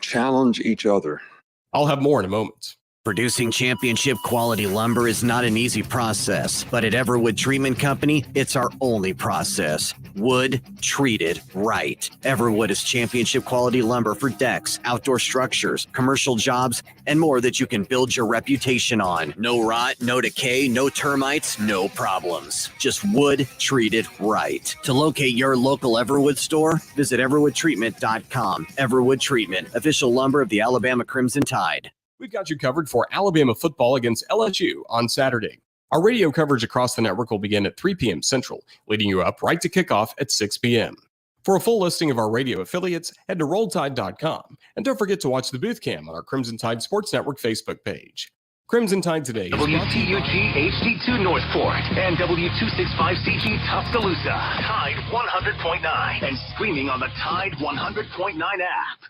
challenge each other. I'll have more in a moment. Producing championship quality lumber is not an easy process, but at Everwood Treatment Company, it's our only process. Wood treated right. Everwood is championship quality lumber for decks, outdoor structures, commercial jobs, and more that you can build your reputation on. No rot, no decay, no termites, no problems. Just wood treated right. To locate your local Everwood store, visit everwoodtreatment.com. Everwood Treatment, official lumber of the Alabama Crimson Tide. We've got you covered for Alabama football against LSU on Saturday. Our radio coverage across the network will begin at 3 p.m. Central, leading you up right to kickoff at 6 p.m. For a full listing of our radio affiliates, head to RollTide.com. And don't forget to watch the booth cam on our Crimson Tide Sports Network Facebook page. Crimson Tide Today is WTUG HD2 Northport and W265CG Tuscaloosa. Tide 100.9 and streaming on the Tide 100.9 app.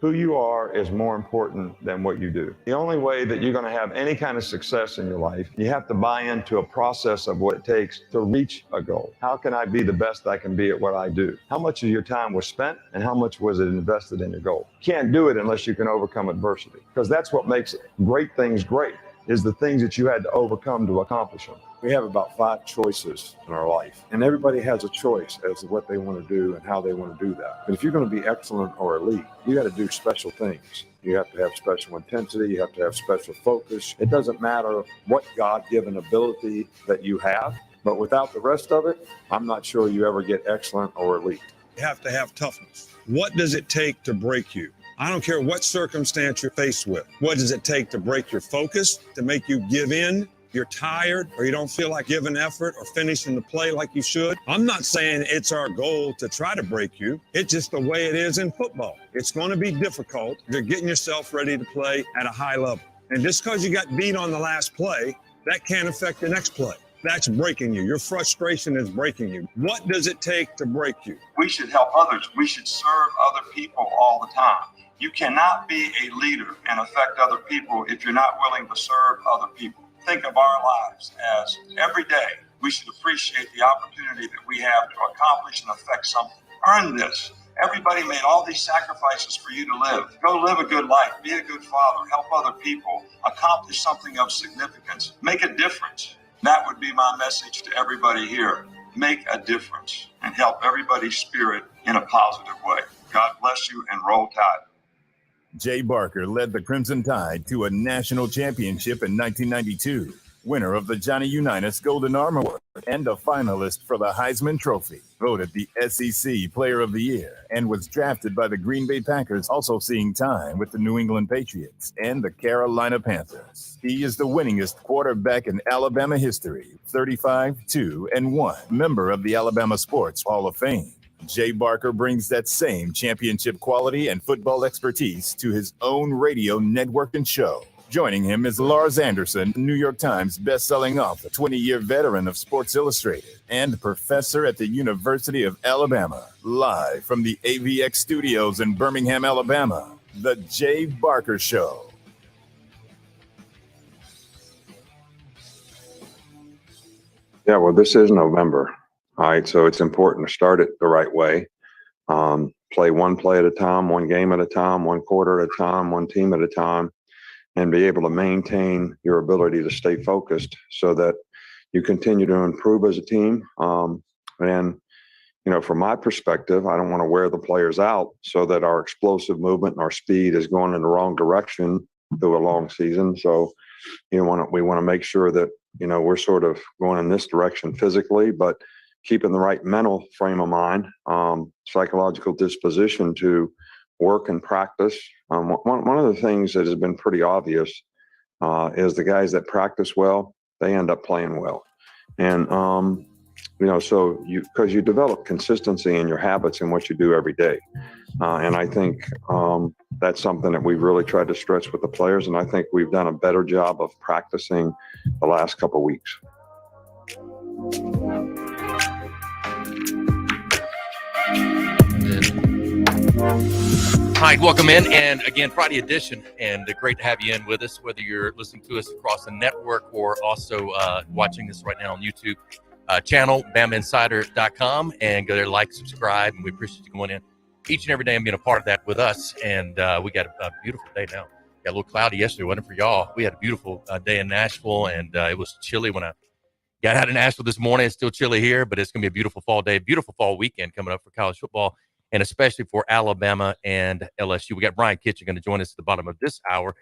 Who you are is more important than what you do. The only way that you're going to have any kind of success in your life, you have to buy into a process of what it takes to reach a goal. How can I be the best I can be at what I do? How much of your time was spent and how much was it invested in your goal? You can't do it unless you can overcome adversity, because that's what makes great things great, is the things that you had to overcome to accomplish them. We have about 5 choices in our life, and everybody has a choice as to what they want to do and how they want to do that. But if you're going to be excellent or elite, you got to do special things. You have to have special intensity. You have to have special focus. It doesn't matter what God-given ability that you have, but without the rest of it, I'm not sure you ever get excellent or elite. You have to have toughness. What does it take to break you? I don't care what circumstance you're faced with. What does it take to break your focus, to make you give in? You're tired or you don't feel like giving effort or finishing the play like you should. I'm not saying it's our goal to try to break you. It's just the way it is in football. It's going to be difficult. You're getting yourself ready to play at a high level. And just because you got beat on the last play, that can't affect the next play. That's breaking you. Your frustration is breaking you. What does it take to break you? We should help others. We should serve other people all the time. You cannot be a leader and affect other people if you're not willing to serve other people. Think of our lives as every day we should appreciate the opportunity that we have to accomplish and affect something. Earn this. Everybody made all these sacrifices for you to live. Go live a good life. Be a good father. Help other people. Accomplish something of significance. Make a difference. That would be my message to everybody here. Make a difference and help everybody's spirit in a positive way. God bless you and roll tide. Jay Barker led the Crimson Tide to a national championship in 1992, winner of the Johnny Unitas Golden Arm Award and a finalist for the Heisman Trophy, voted the SEC Player of the Year, and was drafted by the Green Bay Packers, also seeing time with the New England Patriots and the Carolina Panthers. He is the winningest quarterback in Alabama history, 35-2-1, member of the Alabama Sports Hall of Fame. Jay Barker brings that same championship quality and football expertise to his own radio network and show. Joining him is Lars Anderson, New York Times best-selling author, 20-year veteran of Sports Illustrated, and professor at the University of Alabama. Live from the AVX studios in Birmingham, Alabama, The Jay Barker Show. Yeah, well, this is November. All right, so it's important to start it the right way. Play one play at a time, one game at a time, one quarter at a time, one team at a time, and be able to maintain your ability to stay focused so that you continue to improve as a team. And, you know, from my perspective, I don't want to wear the players out so that our explosive movement and our speed is going in the wrong direction through a long season. So, we want to make sure that, we're sort of going in this direction physically, but keeping the right mental frame of mind, psychological disposition to work and practice. One of the things that has been pretty obvious is the guys that practice well, they end up playing well. And, so because you develop consistency in your habits and what you do every day. And I think that's something that we've really tried to stress with the players. And I think we've done a better job of practicing the last couple of weeks. Hi, welcome in. And again, Friday edition. And great to have you in with us, whether you're listening to us across the network or also watching this right now on YouTube channel, BamaInsider.com. And go there, like, subscribe. And we appreciate you going in. each and every day and being a part of that with us. And we got a beautiful day now. Got a little cloudy yesterday, wasn't it, for y'all? We had a beautiful day in Nashville, and it was chilly when I got out of Nashville this morning. It's still chilly here, but it's going to be a beautiful fall day, beautiful fall weekend coming up for college football, and especially for Alabama and LSU. We got Brian Kitchen going to join us at the bottom of this hour,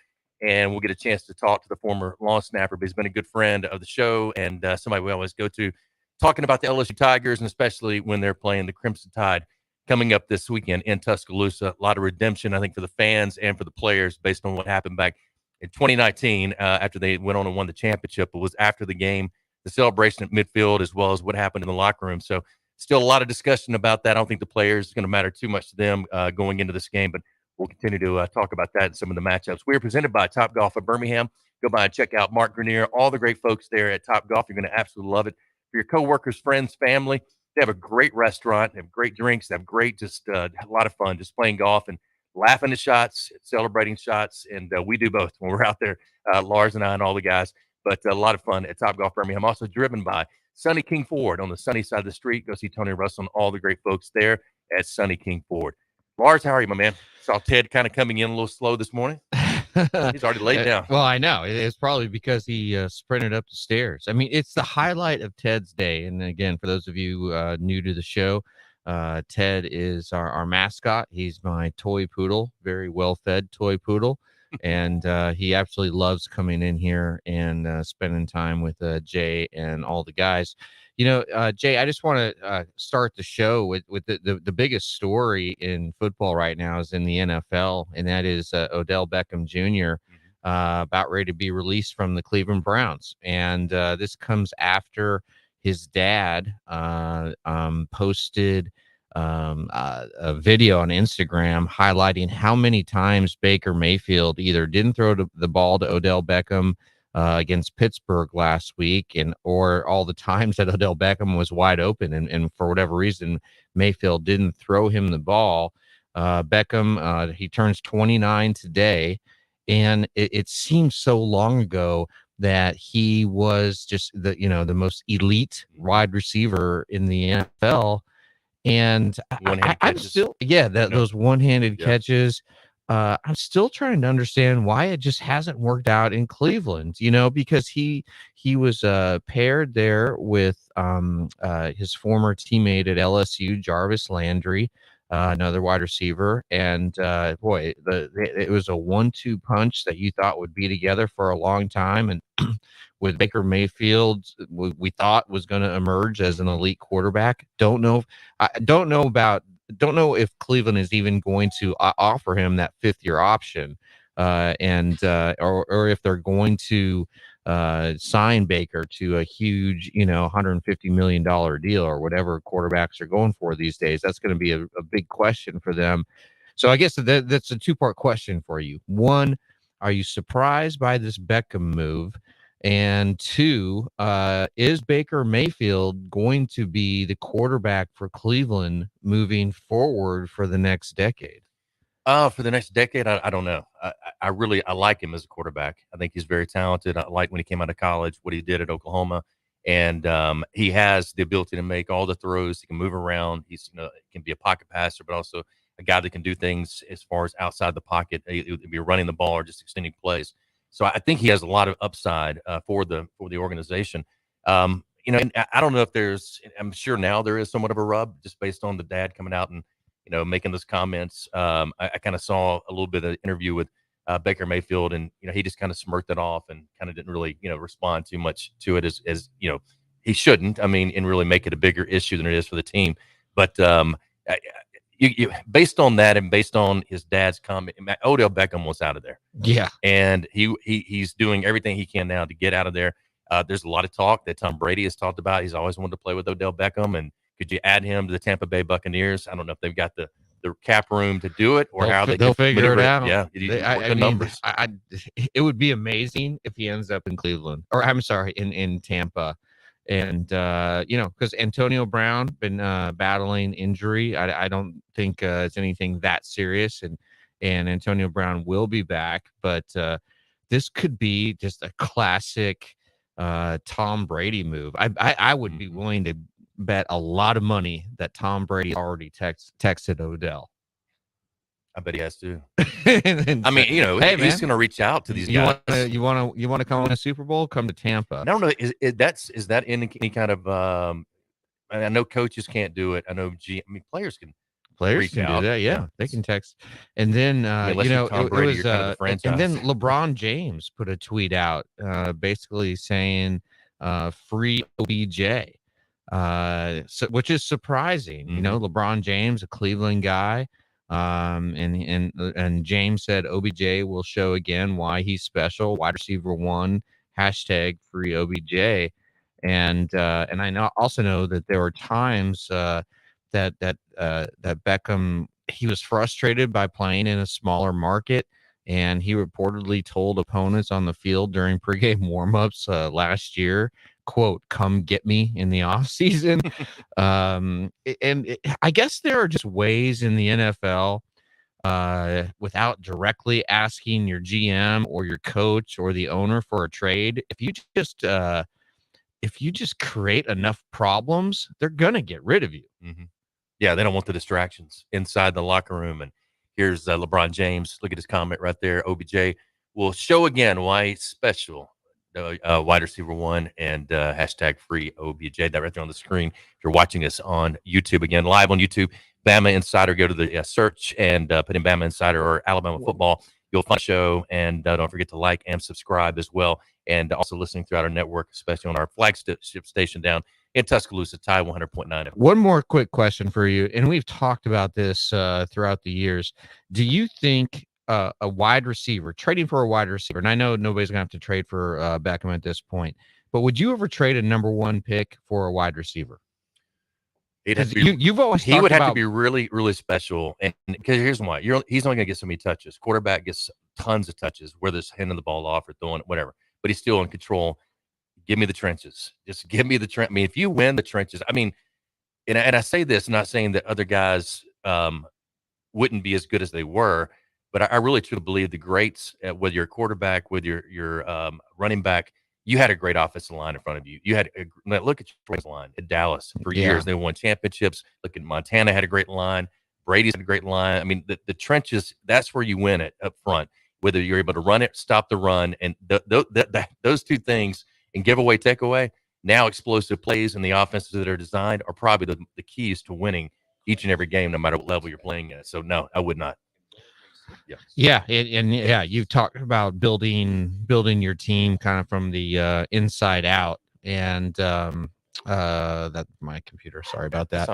and we'll get a chance to talk to the former long snapper, but he's been a good friend of the show and somebody we always go to, talking about the LSU Tigers, and especially when they're playing the Crimson Tide coming up this weekend in Tuscaloosa. A lot of redemption, I think, for the fans and for the players based on what happened back in 2019 after they went on and won the championship. It was after the game, the celebration at midfield, as well as what happened in the locker room. So still a lot of discussion about that. I don't think the players is going to matter too much to them going into this game, but we'll continue to talk about that and some of the matchups. We are presented by Topgolf of Birmingham. Go by and check out Mark Grenier, all the great folks there at Topgolf. You're going to absolutely love it. For your coworkers, friends, family, they have a great restaurant. They have great drinks. They have great, just a lot of fun, just playing golf and laughing at shots, celebrating shots. And we do both when we're out there, Lars and I and all the guys. But a lot of fun at Topgolf Birmingham. Also driven by Sunny King Ford on the sunny side of the street. Go see Tony Russell and all the great folks there at Sunny King Ford. Lars, how are you, my man? Saw Ted kind of coming in a little slow this morning. He's already laid down. Well, I know. It's probably because he sprinted up the stairs. I mean, it's the highlight of Ted's day. And again, for those of you new to the show, Ted is our mascot. He's my toy poodle, very well-fed toy poodle. And he absolutely loves coming in here and spending time with Jay and all the guys. You know, Jay, I just want to start the show with the biggest story in football right now is in the NFL, and that is Odell Beckham Jr. About ready to be released from the Cleveland Browns. And this comes after his dad posted a video on Instagram highlighting how many times Baker Mayfield either didn't throw the ball to Odell Beckham against Pittsburgh last week, or all the times that Odell Beckham was wide open, and for whatever reason Mayfield didn't throw him the ball. Beckham, he turns 29 today, and it seems so long ago that he was just the most elite wide receiver in the NFL. And I'm still, those one-handed catches. I'm still trying to understand why it just hasn't worked out in Cleveland, because he was paired there with his former teammate at LSU, Jarvis Landry, another wide receiver. And boy, it was a 1-2 punch that you thought would be together for a long time. And with Baker Mayfield, we thought was going to emerge as an elite quarterback. Don't know if Cleveland is even going to offer him that fifth-year option, or if they're going to sign Baker to a huge, $150 million deal or whatever quarterbacks are going for these days. That's going to be a big question for them. So I guess that's a two-part question for you. One, are you surprised by this Beckham move? And two, is Baker Mayfield going to be the quarterback for Cleveland moving forward for the next decade? For the next decade, I don't know. I like him as a quarterback. I think he's very talented. I like when he came out of college, what he did at Oklahoma. And he has the ability to make all the throws. He can move around. He's can be a pocket passer, but also a guy that can do things as far as outside the pocket. It would be running the ball or just extending plays. So I think he has a lot of upside for the organization. And I don't know if I'm sure now there is somewhat of a rub just based on the dad coming out and, making those comments. I kind of saw a little bit of an interview with Baker Mayfield, and, he just kind of smirked it off and kind of didn't really, respond too much to it as he shouldn't. I mean, and really make it a bigger issue than it is for the team. But you based on that and based on his dad's comment, Odell Beckham was out of there. Yeah. And he's doing everything he can now to get out of there. There's a lot of talk that Tom Brady has talked about. He's always wanted to play with Odell Beckham. And could you add him to the Tampa Bay Buccaneers? I don't know if they've got the cap room to do it or how they'll figure it out. Yeah. Numbers. It would be amazing if he ends up in Cleveland, or I'm sorry, in Tampa. And, because Antonio Brown been battling injury. I don't think it's anything that serious. And Antonio Brown will be back. But this could be just a classic Tom Brady move. I would be willing to bet a lot of money that Tom Brady already texted Odell. I bet he has to. And I mean, you know, hey, he's man, going to reach out to these you guys. want to come win a Super Bowl? Come to Tampa. I don't know. Is that any kind of? I know coaches can't do it. I know. Players can. Players reach can out. do that. Yeah, they can text. And then, unless you know, you're Tom it Brady, was, you're kind of the and franchise. then LeBron James put a tweet out, basically saying, free OBJ, which is surprising. You know, LeBron James, a Cleveland guy. And James said OBJ will show again why he's special. Wide receiver 1, hashtag free OBJ. And I also know that there were times, that Beckham, he was frustrated by playing in a smaller market, and he reportedly told opponents on the field during pregame warmups last year, quote, "Come get me" in the off season. I guess there are just ways in the NFL, without directly asking your GM or your coach or the owner for a trade. If you just create enough problems, they're gonna get rid of you. Yeah, they don't want the distractions inside the locker room. And here's LeBron James. Look at his comment right there. OBJ will show again why he's special. Wide receiver 1 and hashtag free OBJ. That right there on the screen. If you're watching us on YouTube, again, live on YouTube, Bama Insider, go to the search and put in Bama Insider or Alabama football. You'll find the show. And don't forget to like and subscribe as well. And also listening throughout our network, especially on our flagship station down in Tuscaloosa, Tide 100.9. One more quick question for you, and we've talked about this throughout the years. Do you think a wide receiver, trading for a wide receiver, and I know nobody's going to have to trade for Beckham at this point, but would you ever trade a number 1 pick for a wide receiver? You've always he would have to be really, really special, and because here's why: he's only going to get so many touches. Quarterback gets tons of touches, whether it's handing the ball off or throwing it, whatever. But he's still in control. Give me the trenches. Just give me the trench. I mean, if you win the trenches, I mean, and I say this, not saying that other guys wouldn't be as good as they were, but I really truly believe the greats, whether you're a quarterback, whether you're running back, you had a great offensive line in front of you. You had look at your line at Dallas for years. They won championships. Look at Montana had a great line. Brady's had a great line. I mean, the trenches, that's where you win it up front, whether you're able to run it, stop the run, and those two things, and give away, take away, now explosive plays and the offenses that are designed are probably the keys to winning each and every game, no matter what level you're playing at. So, no, I would not. Yeah. You've talked about building your team kind of from the inside out. And that's my computer. Sorry about that.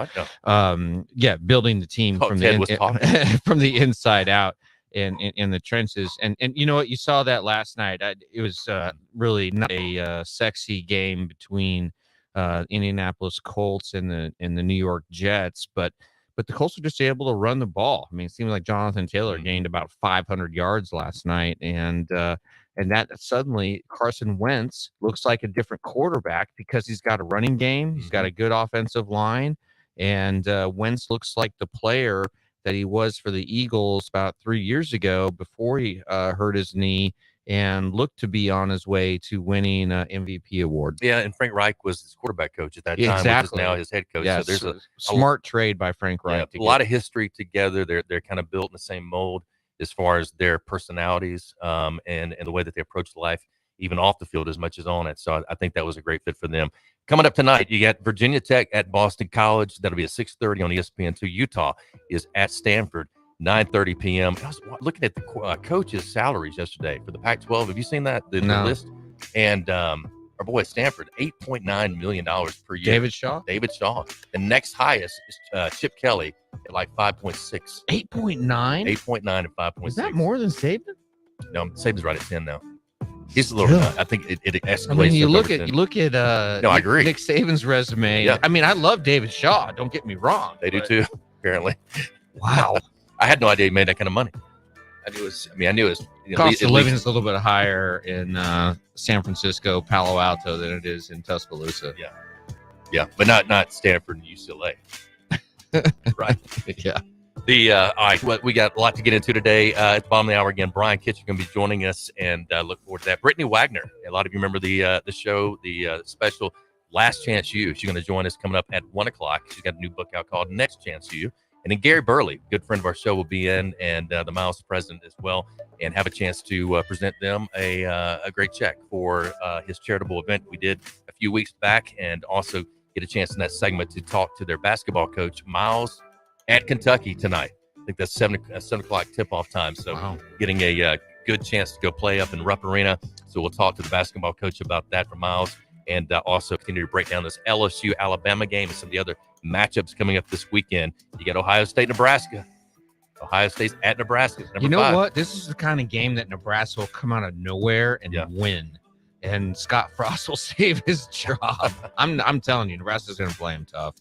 Building the team from the inside out. In the trenches, and you know what, you saw that last night. It was really not a sexy game between Indianapolis Colts and the New York Jets, but the Colts were just able to run the ball. I mean, it seemed like Jonathan Taylor gained about 500 yards last night, and that suddenly Carson Wentz looks like a different quarterback because he's got a running game, he's got a good offensive line, and Wentz looks like the player that he was for the Eagles about 3 years ago before he hurt his knee and looked to be on his way to winning an MVP award. Yeah, and Frank Reich was his quarterback coach at that time, which is now his head coach. Yeah, so there's a smart trade by Frank Reich. A lot of history together. They're kind of built in the same mold as far as their personalities and the way that they approach life, even off the field as much as on it. So I think that was a great fit for them. Coming up tonight, you got Virginia Tech at Boston College. That'll be at 6:30 on ESPN2. Utah is at Stanford, 9:30 p.m. I was looking at the coaches' salaries yesterday for the Pac-12. Have you seen that, the list? And our boy at Stanford, $8.9 million per year. David Shaw? The next highest is Chip Kelly at like 5.6. 8.9? 8.9 and 5.6. Is that more than Saban? No, Saban's right at 10 now. He's a little. I think it escalates. I mean, you look at. No, I agree. Nick Saban's resume. Yeah. I mean, I love David Shaw. Don't get me wrong. They do too. Apparently. Wow. I had no idea he made that kind of money. I knew it was. Cost of living is a little bit higher in San Francisco, Palo Alto than it is in Tuscaloosa. Yeah, but not Stanford and UCLA. Right. Yeah. All right, we got a lot to get into today. At the bottom of the hour again, Brian Kitchen going to be joining us, and look forward to that. Brittany Wagner, a lot of you remember the show, the special Last Chance U. She's going to join us coming up at 1 o'clock. She's got a new book out called Next Chance U. And then Gary Burley, good friend of our show, will be in, and the Miles president as well, and have a chance to present them a great check for his charitable event we did a few weeks back, and also get a chance in that segment to talk to their basketball coach, Miles, at Kentucky tonight. I think that's 7 o'clock tip-off time, so getting a good chance to go play up in Rupp Arena. So we'll talk to the basketball coach about that for Miles, and also continue to break down this LSU-Alabama game and some of the other matchups coming up this weekend. You got Ohio State, Nebraska. Ohio State's at Nebraska. You know 5. What? This is the kind of game that Nebraska will come out of nowhere and win. And Scott Frost will save his job. I'm telling you, Nebraska's going to play him tough.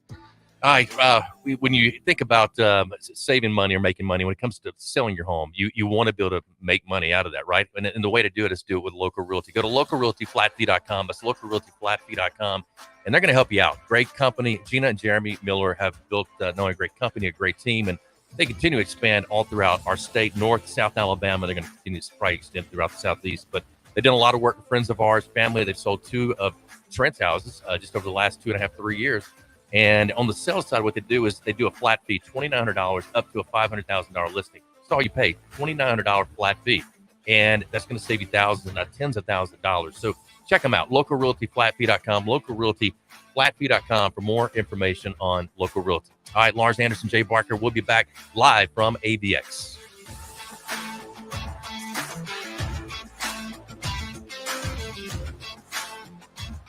All right. When you think about saving money or making money, when it comes to selling your home, you want to be able to make money out of that, right? And the way to do it is do it with Local Realty. Go to localrealtyflatfee.com. That's localrealtyflatfee.com. And they're going to help you out. Great company. Gina and Jeremy Miller have built not only a great company, a great team, and they continue to expand all throughout our state, North, South Alabama. They're going to continue to probably extend throughout the Southeast. But they've done a lot of work with friends of ours, family. They've sold 2 of Trent's houses just over the last 2.5, 3 years. And on the sales side, what they do is they do a flat fee, $2,900 up to a $500,000 listing. That's all you pay, $2,900 flat fee. And that's going to save you thousands, not tens of thousands of dollars. So check them out, localrealtyflatfee.com, localrealtyflatfee.com for more information on Local Realty. All right, Lars Anderson, Jay Barker, we'll be back live from AVX.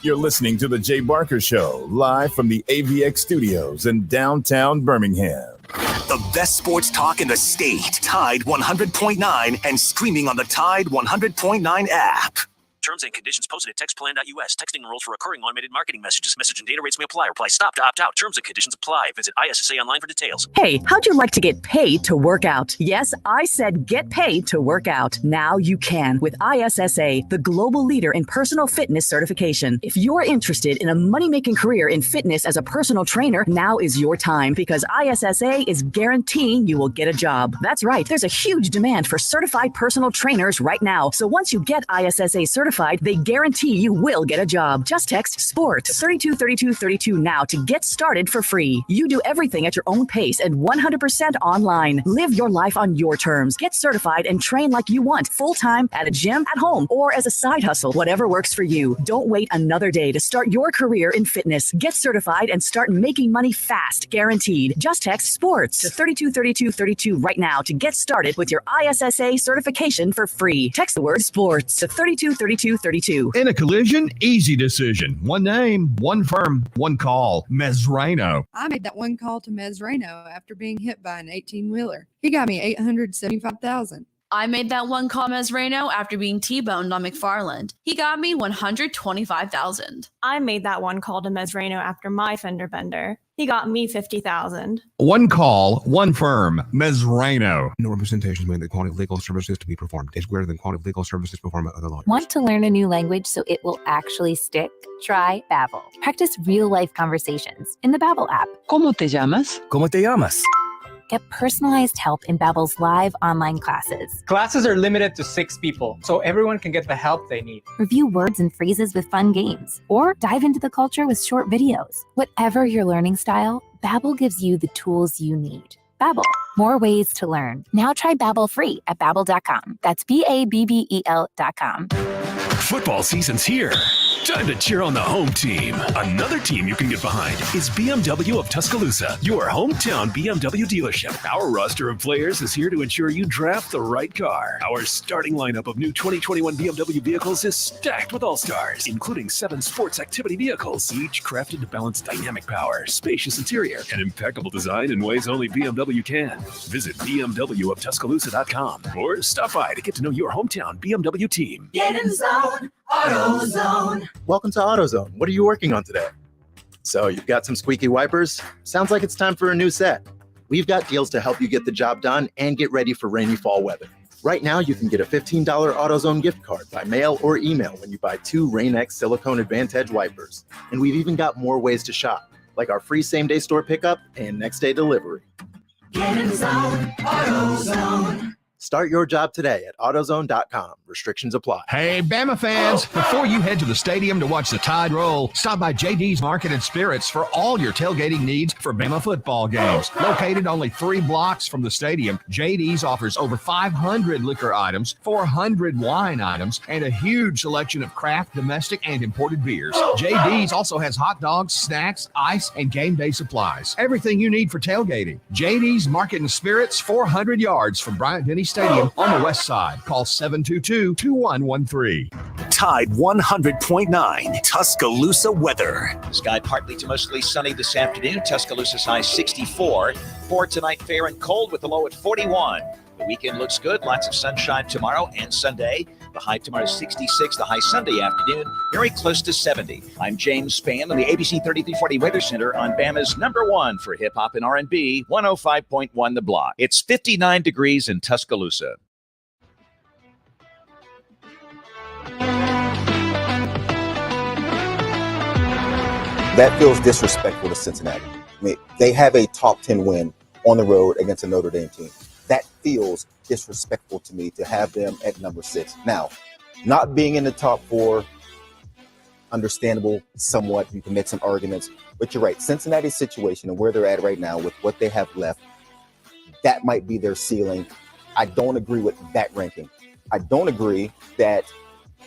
You're listening to The Jay Barker Show, live from the AVX studios in downtown Birmingham. The best sports talk in the state. Tide 100.9 and streaming on the Tide 100.9 app. Terms and conditions posted at textplan.us. Texting enrolls for recurring automated marketing messages. Message and data rates may apply. Reply stop to opt out. Terms and conditions apply. Visit ISSA online for details. Hey, how'd you like to get paid to work out? Yes, I said get paid to work out. Now you can with ISSA, the global leader in personal fitness certification. If you're interested in a money-making career in fitness as a personal trainer, now is your time because ISSA is guaranteeing you will get a job. That's right. There's a huge demand for certified personal trainers right now. So once you get ISSA certified, they guarantee you will get a job. Just text SPORT to 323232 now to get started for free. You do everything at your own pace and 100% online. Live your life on your terms. Get certified and train like you want, full-time, at a gym, at home, or as a side hustle, whatever works for you. Don't wait another day to start your career in fitness. Get certified and start making money fast, guaranteed. Just text SPORTS to 323232 right now to get started with your ISSA certification for free. Text the word SPORTS to 323232. In a collision, easy decision. One name, one firm, one call. Mezrano. I made that one call to Mezrano after being hit by an 18-wheeler. He got me $875,000. I made that one call Mezrano after being T-boned on McFarland. He got me $125,000. I made that one call to Mezrano after my fender bender. He got me $50,000. One call, one firm. Mezrano. No representations made that quality of legal services to be performed is greater than quality of legal services performed by other lawyers. Want to learn a new language so it will actually stick? Try Babbel. Practice real-life conversations in the Babbel app. ¿Cómo te llamas? ¿Cómo te llamas? Get personalized help in Babbel's live online classes. Classes are limited to 6 people, so everyone can get the help they need. Review words and phrases with fun games, or dive into the culture with short videos. Whatever your learning style, Babbel gives you the tools you need. Babbel, more ways to learn. Now try Babbel free at Babbel.com. That's BABBEL.com. Football season's here. Time to cheer on the home team. Another team you can get behind is BMW of Tuscaloosa, your hometown BMW dealership. Our roster of players is here to ensure you draft the right car. Our starting lineup of new 2021 BMW vehicles is stacked with all-stars, including 7 sports activity vehicles, each crafted to balance dynamic power, spacious interior, and impeccable design in ways only BMW can. Visit BMWofTuscaloosa.com or stop by to get to know your hometown BMW team. Get in zone, AutoZone. Welcome to AutoZone. What are you working on today? So you've got some squeaky wipers? Sounds like it's time for a new set. We've got deals to help you get the job done and get ready for rainy fall weather. Right now, you can get a $15 AutoZone gift card by mail or email when you buy 2 Rain-X Silicone Advantage wipers. And we've even got more ways to shop, like our free same-day store pickup and next-day delivery. Get in zone, AutoZone. Start your job today at AutoZone.com. Restrictions apply. Hey, Bama fans, before you head to the stadium to watch the Tide roll, stop by JD's Market and Spirits for all your tailgating needs for Bama football games. Located only 3 blocks from the stadium, JD's offers over 500 liquor items, 400 wine items, and a huge selection of craft, domestic, and imported beers. JD's also has hot dogs, snacks, ice, and game day supplies. Everything you need for tailgating. JD's Market and Spirits, 400 yards from Bryant-Denny Stadium on the west side. Call 722-2113. Tide 100.9 Tuscaloosa weather. Sky partly to mostly sunny this afternoon. Tuscaloosa's high 64. For tonight, fair and cold with the low at 41. The weekend looks good. Lots of sunshine tomorrow and Sunday. The high tomorrow is 66. The high Sunday afternoon, very close to 70. I'm James Spann on the ABC 3340 Weather Center on Bama's #1 for hip hop and R&B, 105.1 The Block. It's 59 degrees in Tuscaloosa. That feels disrespectful to Cincinnati. I mean, they have a top 10 win on the road against a Notre Dame team. That feels disrespectful to me to have them at number 6. Now, not being in the top 4, understandable somewhat. You can make some arguments, but you're right. Cincinnati's situation and where they're at right now with what they have left, that might be their ceiling. I don't agree with that ranking. I don't agree that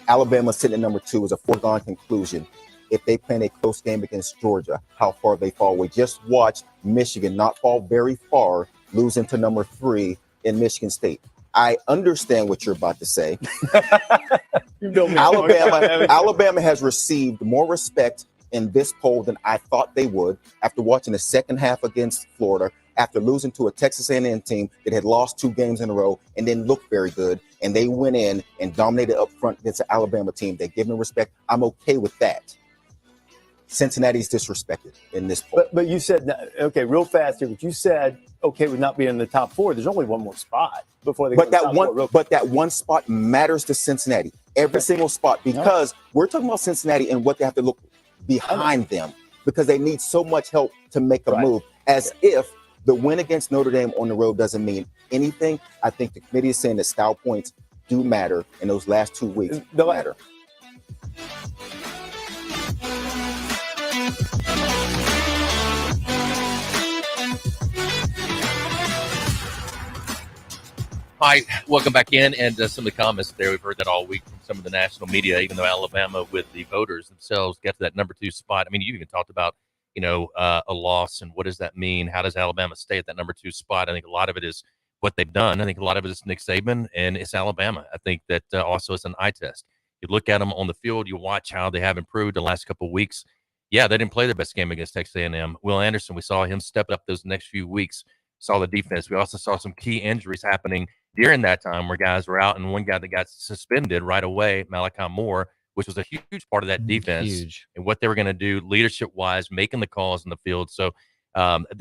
Alabama sitting at number 2 is a foregone conclusion. If they play in a close game against Georgia, how far they fall. We just watched Michigan not fall very far, losing to number 3 in Michigan State. I understand what you're about to say. Alabama has received more respect in this poll than I thought they would after watching the second half against Florida, after losing to a Texas A&M team that had lost 2 games in a row and didn't look very good, and they went in and dominated up front against the Alabama team. They give them respect. I'm okay with that. Cincinnati's disrespected in this poll. But you said, okay, real fast here, but you said, okay, with not being in the top 4, there's only one more spot before they But that one spot matters to Cincinnati. Every single spot, because we're talking about Cincinnati and what they have to look behind them, because they need so much help to make a move, as if the win against Notre Dame on the road doesn't mean anything. I think the committee is saying that style points do matter, and those last 2 weeks matter. All right, welcome back in. And some of the comments there, we've heard that all week from some of the national media, even though Alabama with the voters themselves get to that number 2 spot. I mean, you even talked about, a loss and what does that mean? How does Alabama stay at that number 2 spot? I think a lot of it is what they've done. I think a lot of it is Nick Saban, and it's Alabama. I think that also it's an eye test. You look at them on the field, you watch how they have improved the last couple of weeks. Yeah, they didn't play their best game against Texas A&M. Will Anderson, we saw him step up those next few weeks, saw the defense. We also saw some key injuries happening during that time where guys were out, and one guy that got suspended right away, Malachi Moore, which was a huge part of that defense and what they were going to do leadership-wise, making the calls in the field. So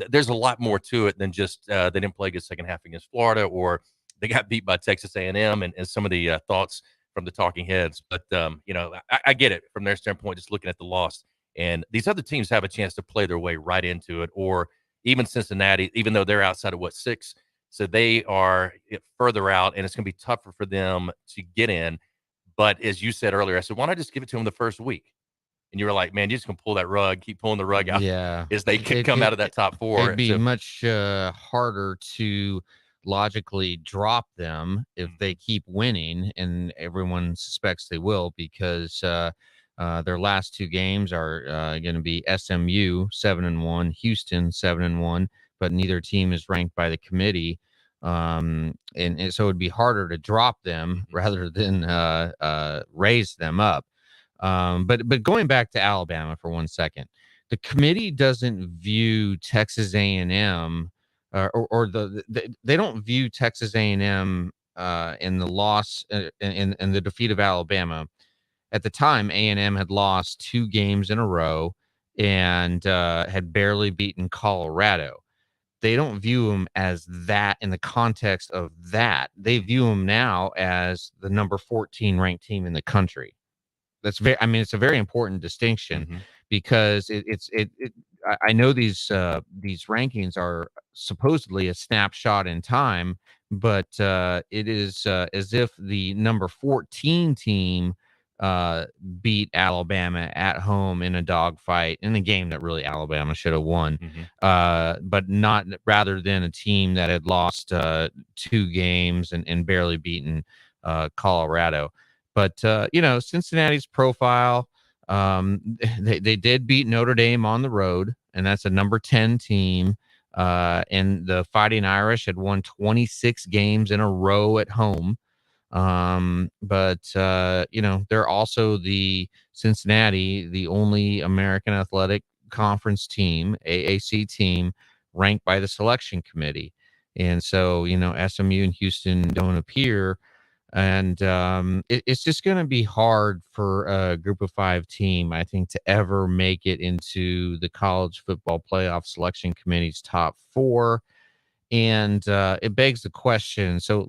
there's a lot more to it than just they didn't play a good second half against Florida, or they got beat by Texas A&M and some of the thoughts from the talking heads. But, I get it from their standpoint, just looking at the loss. And these other teams have a chance to play their way right into it, or even Cincinnati, even though they're outside of 6. So they are further out, and it's going to be tougher for them to get in. But as you said earlier, I said, why not just give it to them the first week? And you were like, man, you're just going to pull that rug, keep pulling the rug out. Yeah. As they come out of that top 4. It'd be much harder to logically drop them if they keep winning, and everyone suspects they will, because their last 2 games are going to be SMU 7-1, Houston 7-1, but neither team is ranked by the committee. And so it'd be harder to drop them rather than raise them up. But going back to Alabama for 1 second, the committee doesn't view Texas A&M they don't view Texas A&M in the loss in the defeat of Alabama. At the time, A&M had lost 2 games in a row and had barely beaten Colorado. They don't view them as that in the context of that. They view them now as the number 14 ranked team in the country. that's very, I mean, it's a very important distinction Mhm. because I know these rankings are supposedly a snapshot in time, but it is as if the number 14 team beat Alabama at home in a dogfight in a game that really Alabama should have won, but not rather than a team that had lost 2 games and barely beaten Colorado. But Cincinnati's profile. They did beat Notre Dame on the road, and that's a number 10 team. And the Fighting Irish had won 26 games in a row at home. But they're also the Cincinnati, the only American Athletic Conference team, AAC team, ranked by the selection committee. And so, SMU and Houston don't appear. And it's just going to be hard for a Group of 5 team, I think, to ever make it into the college football playoff selection committee's top 4. And it begs the question, so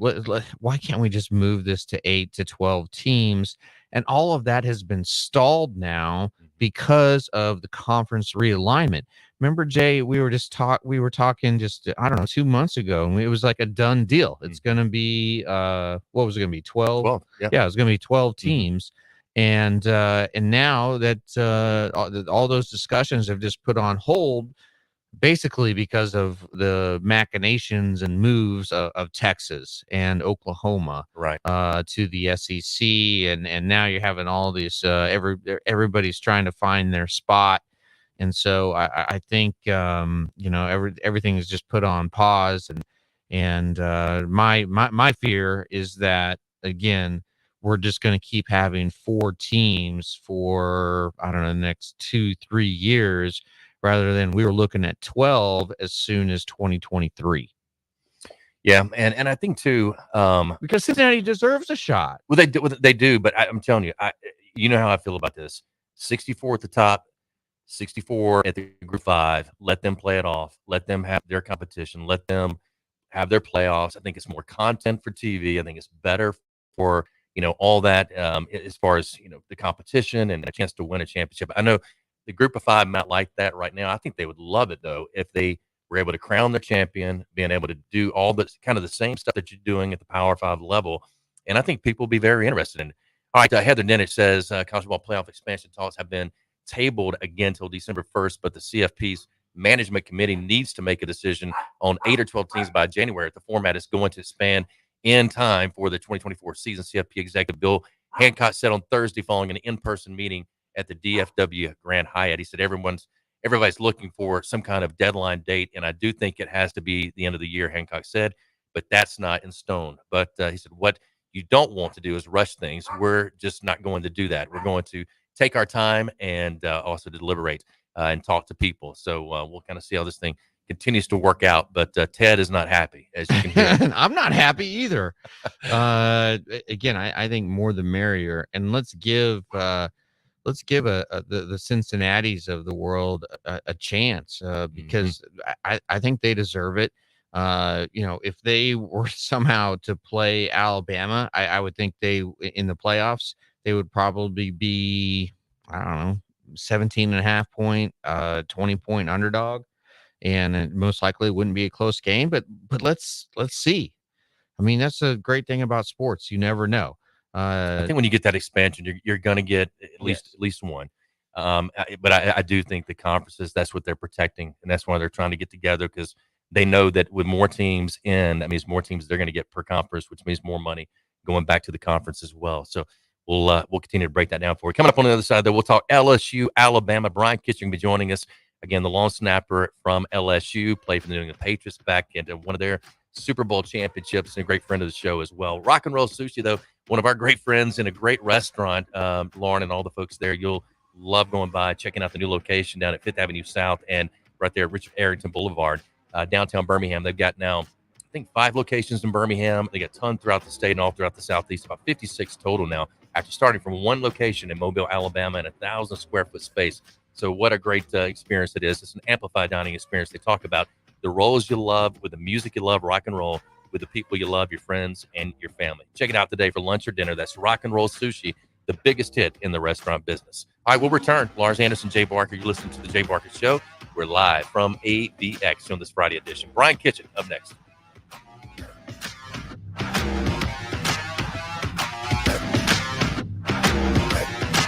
why can't we just move this to 8 to 12 teams? And all of that has been stalled now because of the conference realignment. Remember, Jay, we were talking just, I don't know, 2 months ago, and it was like a done deal. It's going to be, what was it going to be? 12? 12, yeah. Yeah, it's going to be 12 teams. And now that all those discussions have just put on hold, basically because of the machinations and moves of Texas and Oklahoma, right, to the SEC, and now you're having all these everybody's trying to find their spot, and so I think everything is just put on pause, and my fear is that again we're just going to keep having 4 teams for I don't know the next 2-3 years, rather than we were looking at 12 as soon as 2023. Yeah, and I think too, because Cincinnati deserves a shot. Well, they do, but I'm telling you, you know how I feel about this. 64 at the top, 64 at the Group 5. Let them play it off. Let them have their competition. Let them have their playoffs. I think it's more content for TV. I think it's better for all that as far as the competition and a chance to win a championship. I know the Group of 5 might like that right now. I think they would love it though if they were able to crown their champion, being able to do all the kind of the same stuff that you're doing at the Power 5 level. And I think people will be very interested in it. All right, Heather Dennett says college football playoff expansion talks have been tabled again until December 1st, but the CFP's management committee needs to make a decision on 8 or 12 teams by January. The format is going to span in time for the 2024 season. CFP Executive Bill Hancock said on Thursday following an in-person meeting at the DFW Grand Hyatt. He said everybody's looking for some kind of deadline date, and I do think it has to be the end of the year, Hancock said, but that's not in stone. But he said what you don't want to do is rush things. We're just not going to do that. We're going to take our time and also to deliberate and talk to people. So we'll kind of see how this thing continues to work out. But Ted is not happy, as you can hear. I'm not happy either. Again, I think more the merrier. And let's give the Cincinnatis of the world a chance because I think they deserve it. If they were somehow to play Alabama, I would think in the playoffs, they would probably be, I don't know, 17.5 point, 20 point underdog. And it most likely wouldn't be a close game, but let's see. I mean, that's a great thing about sports. You never know. I think when you get that expansion, you're going to get at least one. But I do think the conferences, that's what they're protecting, and that's why they're trying to get together, because they know that with more teams in, that means more teams they're going to get per conference, which means more money going back to the conference as well. So we'll continue to break that down for you. Coming up on the other side, though, we'll talk LSU, Alabama. Brian Kitchen will be joining us. Again, the long snapper from LSU, played for the New England Patriots back into one of their Super Bowl championships, and a great friend of the show as well. Rock and Roll Sushi, though, one of our great friends in a great restaurant. Lauren and all the folks there, you'll love going by, checking out the new location down at 5th Avenue South and right there at Richard Arrington Boulevard, downtown Birmingham. They've got now, I think, 5 locations in Birmingham. They got a ton throughout the state and all throughout the Southeast, about 56 total now, after starting from one location in Mobile, Alabama, in a 1,000 square foot space. So what a great experience it is. It's an amplified dining experience. They talk about the roles you love, with the music you love, rock and roll, with the people you love, your friends and your family. Check it out today for lunch or dinner. That's Rock and Roll Sushi, the biggest hit in the restaurant business. All right, we'll return. Lars Anderson, Jay Barker. You listen to the Jay Barker Show. We're live from AVX on this Friday edition. Brian Kitchen up next.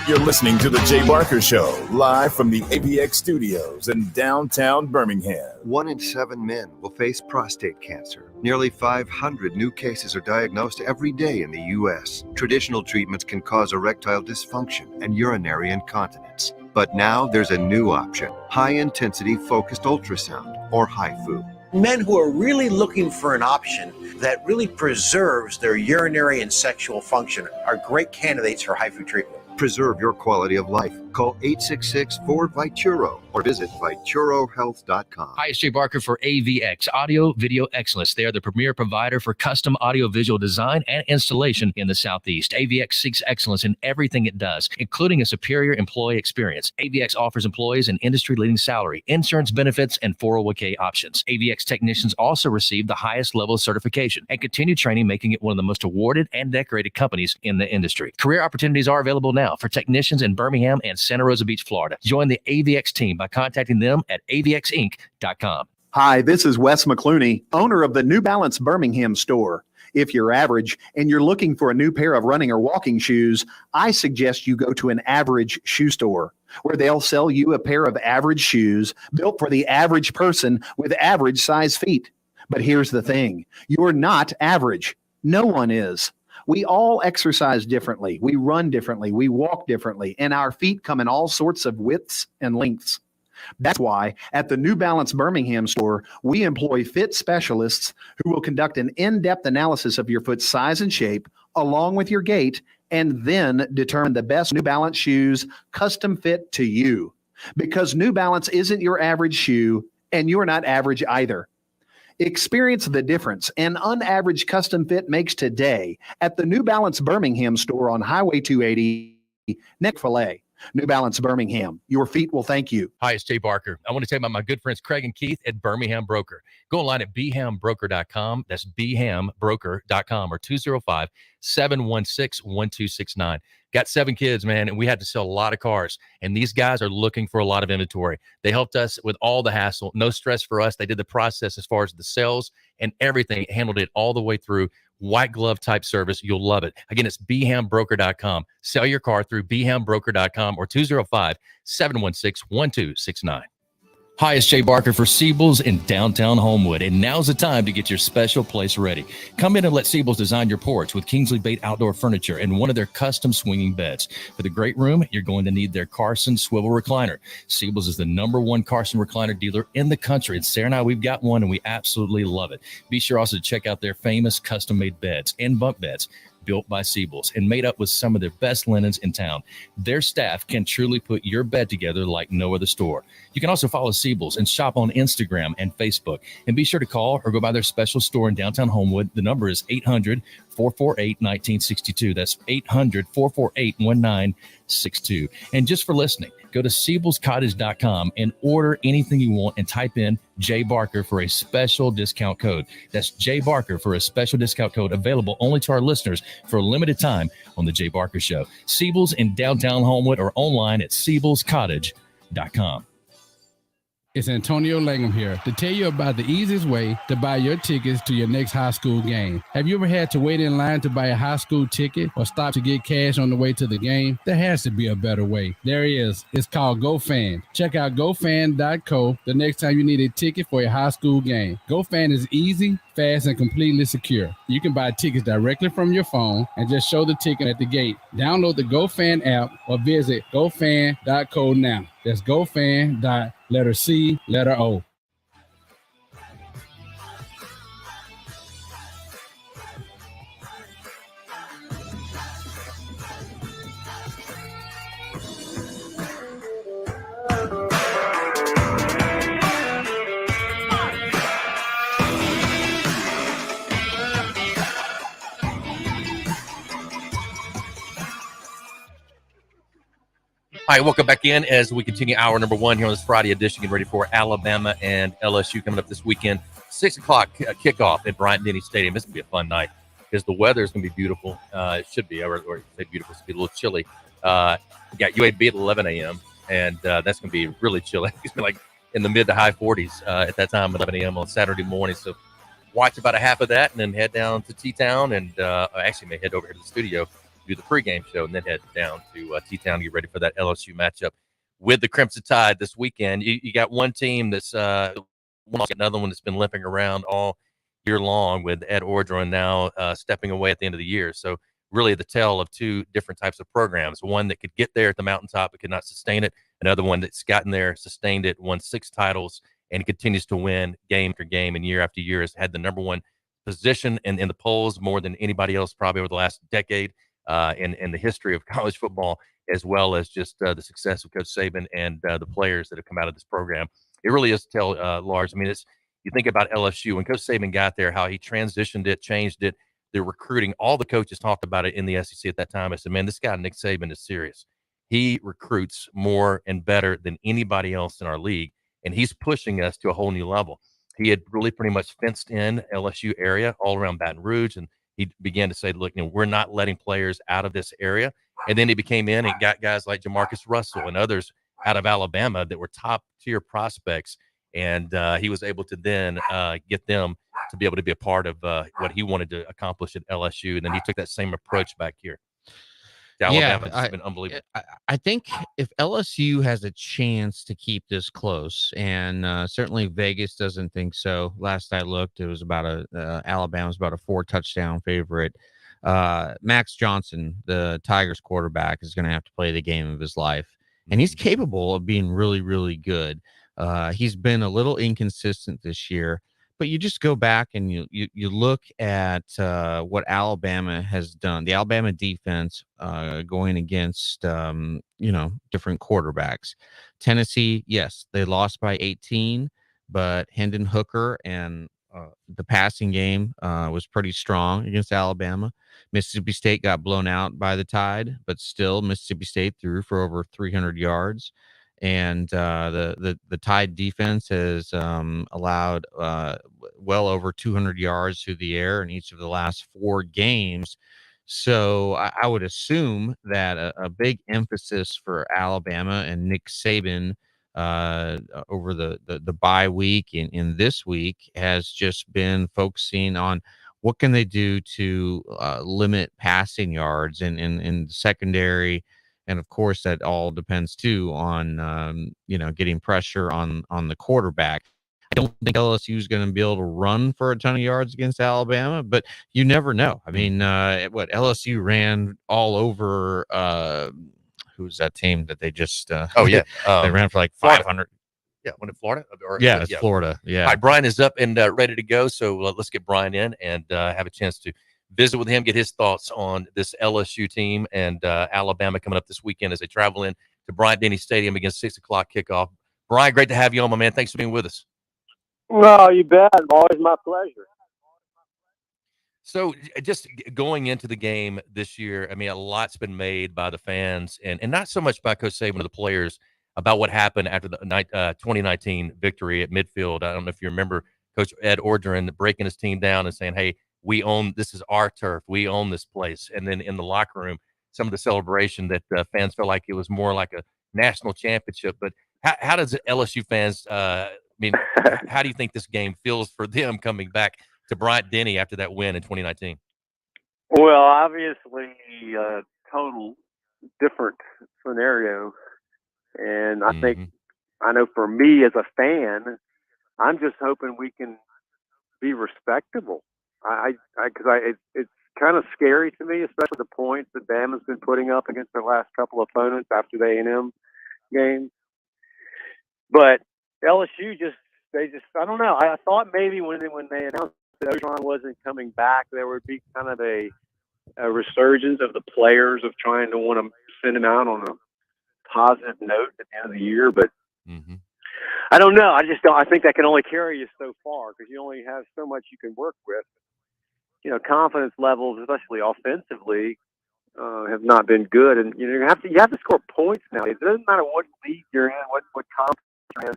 You're listening to The Jay Barker Show, live from the AVX studios in downtown Birmingham. 1 in 7 men will face prostate cancer. Nearly 500 new cases are diagnosed every day in the U.S. Traditional treatments can cause erectile dysfunction and urinary incontinence. But now there's a new option, high-intensity focused ultrasound, or HIFU. Men who are really looking for an option that really preserves their urinary and sexual function are great candidates for HIFU treatment. Preserve your quality of life. Call 866-4-VITURO or visit VituroHealth.com. Hi, it's Jay Barker for AVX, Audio Video Excellence. They are the premier provider for custom audio-visual design and installation in the Southeast. AVX seeks excellence in everything it does, including a superior employee experience. AVX offers employees an industry-leading salary, insurance benefits, and 401k options. AVX technicians also receive the highest level of certification and continue training, making it one of the most awarded and decorated companies in the industry. Career opportunities are available now for technicians in Birmingham and Santa Rosa Beach, Florida. Join the AVX team by contacting them at avxinc.com. Hi, this is Wes McClooney, owner of the New Balance Birmingham store. If you're average and you're looking for a new pair of running or walking shoes, I suggest you go to an average shoe store where they'll sell you a pair of average shoes built for the average person with average size feet. But here's the thing, you're not average. No one is. We all exercise differently. We run differently. We walk differently. And our feet come in all sorts of widths and lengths. That's why at the New Balance Birmingham store, we employ fit specialists who will conduct an in-depth analysis of your foot's size and shape along with your gait and then determine the best New Balance shoes custom fit to you. Because New Balance isn't your average shoe and you're not average either. Experience the difference an unaverage custom fit makes today at the New Balance Birmingham store on Highway 280, Nick-Filet. New Balance Birmingham. Your feet will thank you. Hi, it's Jay Barker. I want to tell you about my good friends Craig and Keith at Birmingham Broker. Go online at bhambroker.com. That's bhambroker.com or 205-716-1269. Got 7 kids, man, and we had to sell a lot of cars. And these guys are looking for a lot of inventory. They helped us with all the hassle. No stress for us. They did the process as far as the sales and everything, handled it all the way through. White glove type service. You'll love it. Again, it's bhambroker.com. Sell your car through bhambroker.com or 205-716-1269. Hi, it's Jay Barker for Siebel's in downtown Homewood, and now's the time to get your special place ready. Come in and let Siebel's design your porch with Kingsley Bait outdoor furniture and one of their custom swinging beds. For the great room, you're going to need their Carson swivel recliner. Siebel's is the #1 Carson recliner dealer in the country, and Sarah and I, we've got one, and we absolutely love it. Be sure also to check out their famous custom-made beds and bunk beds built by Siebel's and made up with some of their best linens in town. Their staff can truly put your bed together like no other store. You can also follow Siebel's and shop on Instagram and Facebook. And be sure to call or go by their special store in downtown Homewood. The number is 800-448-1962. That's 800-448-1962. And just for listening, go to SiebelsCottage.com and order anything you want and type in Jay Barker for a special discount code. That's Jay Barker for a special discount code available only to our listeners for a limited time on The Jay Barker Show. Siebel's in downtown Homewood or online at SiebelsCottage.com. It's Antonio Langham here to tell you about the easiest way to buy your tickets to your next high school game. Have you ever had to wait in line to buy a high school ticket or stop to get cash on the way to the game? There has to be a better way. There is. It's called GoFan. Check out GoFan.co the next time you need a ticket for a high school game. GoFan is easy, fast, and completely secure. You can buy tickets directly from your phone and just show the ticket at the gate. Download the GoFan app or visit GoFan.co now. That's GoFan. Letter C, letter O. All right, welcome back in as we continue hour number 1 here on this Friday edition, getting ready for Alabama and LSU coming up this weekend. 6 o'clock kickoff at Bryant-Denny Stadium. This will be a fun night. because the weather is going to be beautiful. It should be, or say beautiful, it's going to be a little chilly. We got UAB at 11 a.m., and that's going to be really chilly. It's going to be like in the mid to high 40s at that time, 11 a.m. on Saturday morning. So watch about a half of that and then head down to T-Town and actually may head over here to the studio, do the pregame show, and then head down to T-Town to get ready for that LSU matchup with the Crimson Tide this weekend. You got one team that's another one that's been limping around all year long with Ed Ordron now stepping away at the end of the year. So really the tale of two different types of programs, one that could get there at the mountaintop but could not sustain it, another one that's gotten there, sustained it, won 6 titles, and continues to win game after game and year after year, has had the number one position in the polls more than anybody else probably over the last decade in the history of college football, as well as just the success of Coach Saban and the players that have come out of this program. It really is to tell large. I mean, you think about LSU, when Coach Saban got there, how he transitioned it, changed it, the recruiting, all the coaches talked about it in the SEC at that time. I said, man, this guy, Nick Saban, is serious. He recruits more and better than anybody else in our league, and he's pushing us to a whole new level. He had really pretty much fenced in LSU area all around Baton Rouge, and he began to say, look, we're not letting players out of this area. And then he became in and got guys like Jamarcus Russell and others out of Alabama that were top-tier prospects, and he was able to then get them to be able to be a part of what he wanted to accomplish at LSU. And then he took that same approach back here to Alabama. It's been unbelievable. I think if LSU has a chance to keep this close, and certainly Vegas doesn't think so. Last I looked, it was about Alabama's about a 4-touchdown favorite. Max Johnson, the Tigers quarterback, is going to have to play the game of his life, and he's capable of being really, really good. He's been a little inconsistent this year, but you just go back and you look at what Alabama has done. The Alabama defense going against different quarterbacks. Tennessee, yes, they lost by 18, but Hendon Hooker and the passing game was pretty strong against Alabama. Mississippi State got blown out by the Tide, but still Mississippi State threw for over 300 yards. And the Tide defense has allowed well over 200 yards through the air in each of the last 4 games. So I would assume that a big emphasis for Alabama and Nick Saban over the bye week in this week has just been focusing on what can they do to limit passing yards in secondary. And of course, that all depends too on getting pressure on the quarterback. I don't think LSU is going to be able to run for a ton of yards against Alabama, but you never know. I mean, LSU ran all over. Who's that team that they just? They ran for like 500. Yeah, when in Florida? It's Florida. Yeah. All right, Brian is up and ready to go. So let's get Brian in and have a chance to visit with him, get his thoughts on this LSU team and Alabama coming up this weekend as they travel in to Bryant-Denny Stadium against 6 o'clock kickoff. Brian, great to have you on, my man. Thanks for being with us. Well, you bet. Always my pleasure. So just going into the game this year, I mean, a lot's been made by the fans and not so much by Coach Saban or the players about what happened after the 2019 victory at midfield. I don't know if you remember Coach Ed Ordron breaking his team down and saying, hey, this is our turf. We own this place. And then in the locker room, some of the celebration that fans felt like it was more like a national championship. But how does LSU fans, how do you think this game feels for them coming back to Bryant-Denny after that win in 2019? Well, obviously, total different scenario. And I think, I know for me as a fan, I'm just hoping we can be respectable. It's kind of scary to me, especially the points that Bama's been putting up against their last couple of opponents after the A&M game. But LSU I don't know. I thought maybe when they announced that Orgeron wasn't coming back, there would be kind of a resurgence of the players of trying to want to send him out on a positive note at the end of the year. But I don't know. I think that can only carry you so far because you only have so much you can work with. Confidence levels, especially offensively, have not been good, and you have to score points now. It doesn't matter what league you're in, what conference you're in.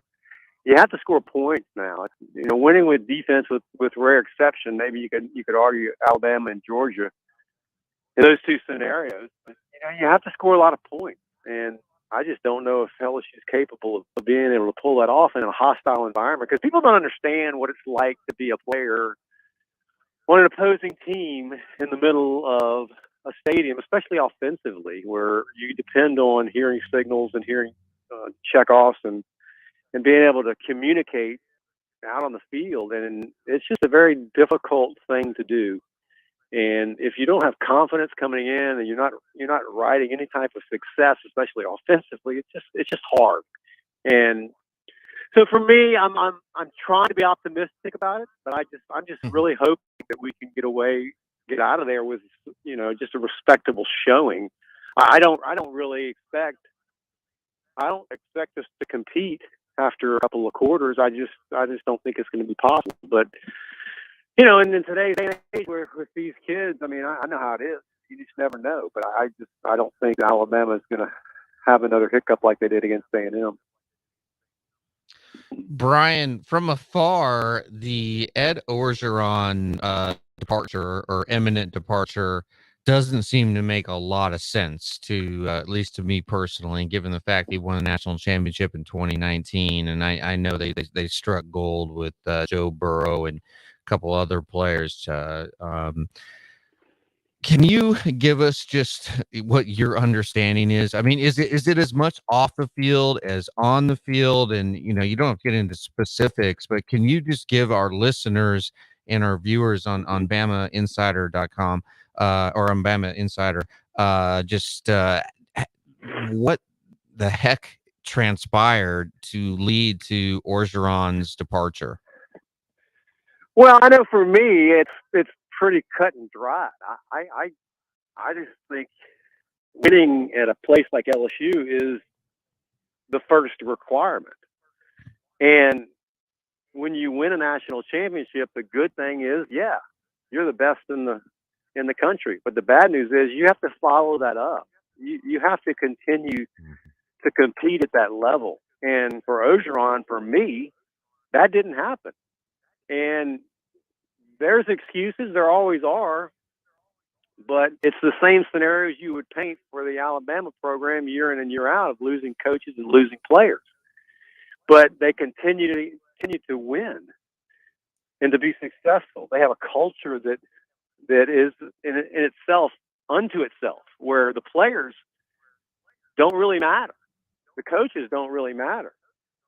you have to score points now. You know, winning with defense, with rare exception, maybe you could argue Alabama and Georgia in those two scenarios. But, you know, you have to score a lot of points, and I just don't know if LSU is capable of being able to pull that off in a hostile environment, because people don't understand what it's like to be a player on an opposing team in the middle of a stadium, especially offensively, where you depend on hearing signals and hearing checkoffs and being able to communicate out on the field. And it's just a very difficult thing to do. And if you don't have confidence coming in and you're not riding any type of success, especially offensively, it's just hard. And so for me, I'm trying to be optimistic about it, but I'm just really hoping that we can get out of there with, you know, just a respectable showing. I don't expect us to compete after a couple of quarters. I just don't think it's going to be possible. But you know, and in today's day and age with these kids, I mean, I know how it is. You just never know. But I don't think Alabama is going to have another hiccup like they did against A&M. Brian, from afar, the Ed Orgeron departure or imminent departure doesn't seem to make a lot of sense to at least to me personally, given the fact he won a national championship in 2019, and I know they struck gold with Joe Burrow and a couple other players. Can you give us just what your understanding is? I mean, is it as much off the field as on the field? And, you know, you don't have to get into specifics, but can you just give our listeners and our viewers on BamaInsider.com or on Bama Insider what the heck transpired to lead to Orgeron's departure? Well, I know for me, it's pretty cut and dry. I just think winning at a place like LSU is the first requirement. And when you win a national championship, the good thing is, yeah, you're the best in the country. But the bad news is you have to follow that up. You have to continue to compete at that level. And for Orgeron, for me, that didn't happen. And there's excuses, there always are, but it's the same scenarios you would paint for the Alabama program year in and year out of losing coaches and losing players. But they continue to win and to be successful. They have a culture that is in itself, unto itself, where the players don't really matter. The coaches don't really matter.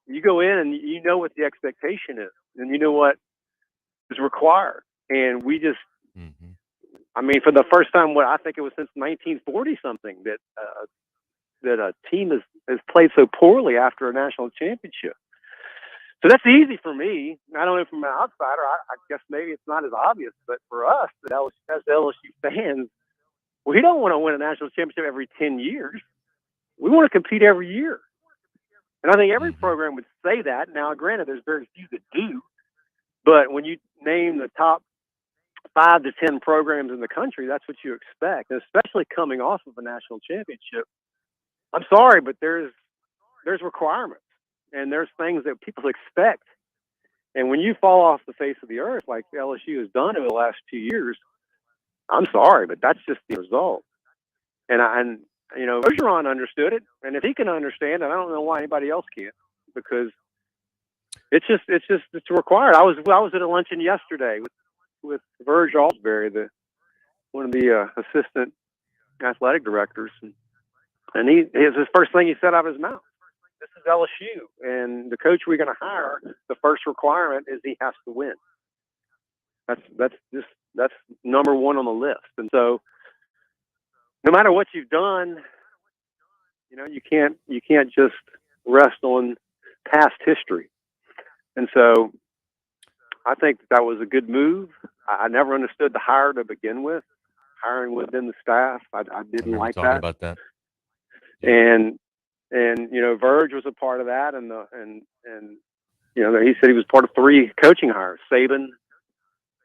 You go in and you know what the expectation is, and you know what is required. And we just, I mean, for the first time, I think it was since 1940 something that a team has played so poorly after a national championship. So that's easy for me. I don't know, from an outsider, I guess maybe it's not as obvious, but for us, as LSU fans, we don't want to win a national championship every 10 years. We want to compete every year. And I think every program would say that. Now, granted, there's very few that do, but when you name the top 5 to 10 programs in the country, that's what you expect, and especially coming off of a national championship. I'm sorry, but there's requirements, and there's things that people expect. And when you fall off the face of the earth like LSU has done over the last 2 years, I'm sorry, but that's just the result. And you know, Orgeron understood it, and if he can understand it, I don't know why anybody else can't, because it's required. I was at a luncheon yesterday with Verge Alsbury, one of the assistant athletic directors, and his first thing he said out of his mouth, "This is LSU, and the coach we're going to hire, the first requirement is he has to win. That's number one on the list." And so, no matter what you've done, you know, you can't just rest on past history. And so, I think that was a good move. I never understood the hire to begin with, hiring within the staff. I didn't like that. About that. And you know, Verge was a part of that, and you know, he said he was part of 3 coaching hires: Saban,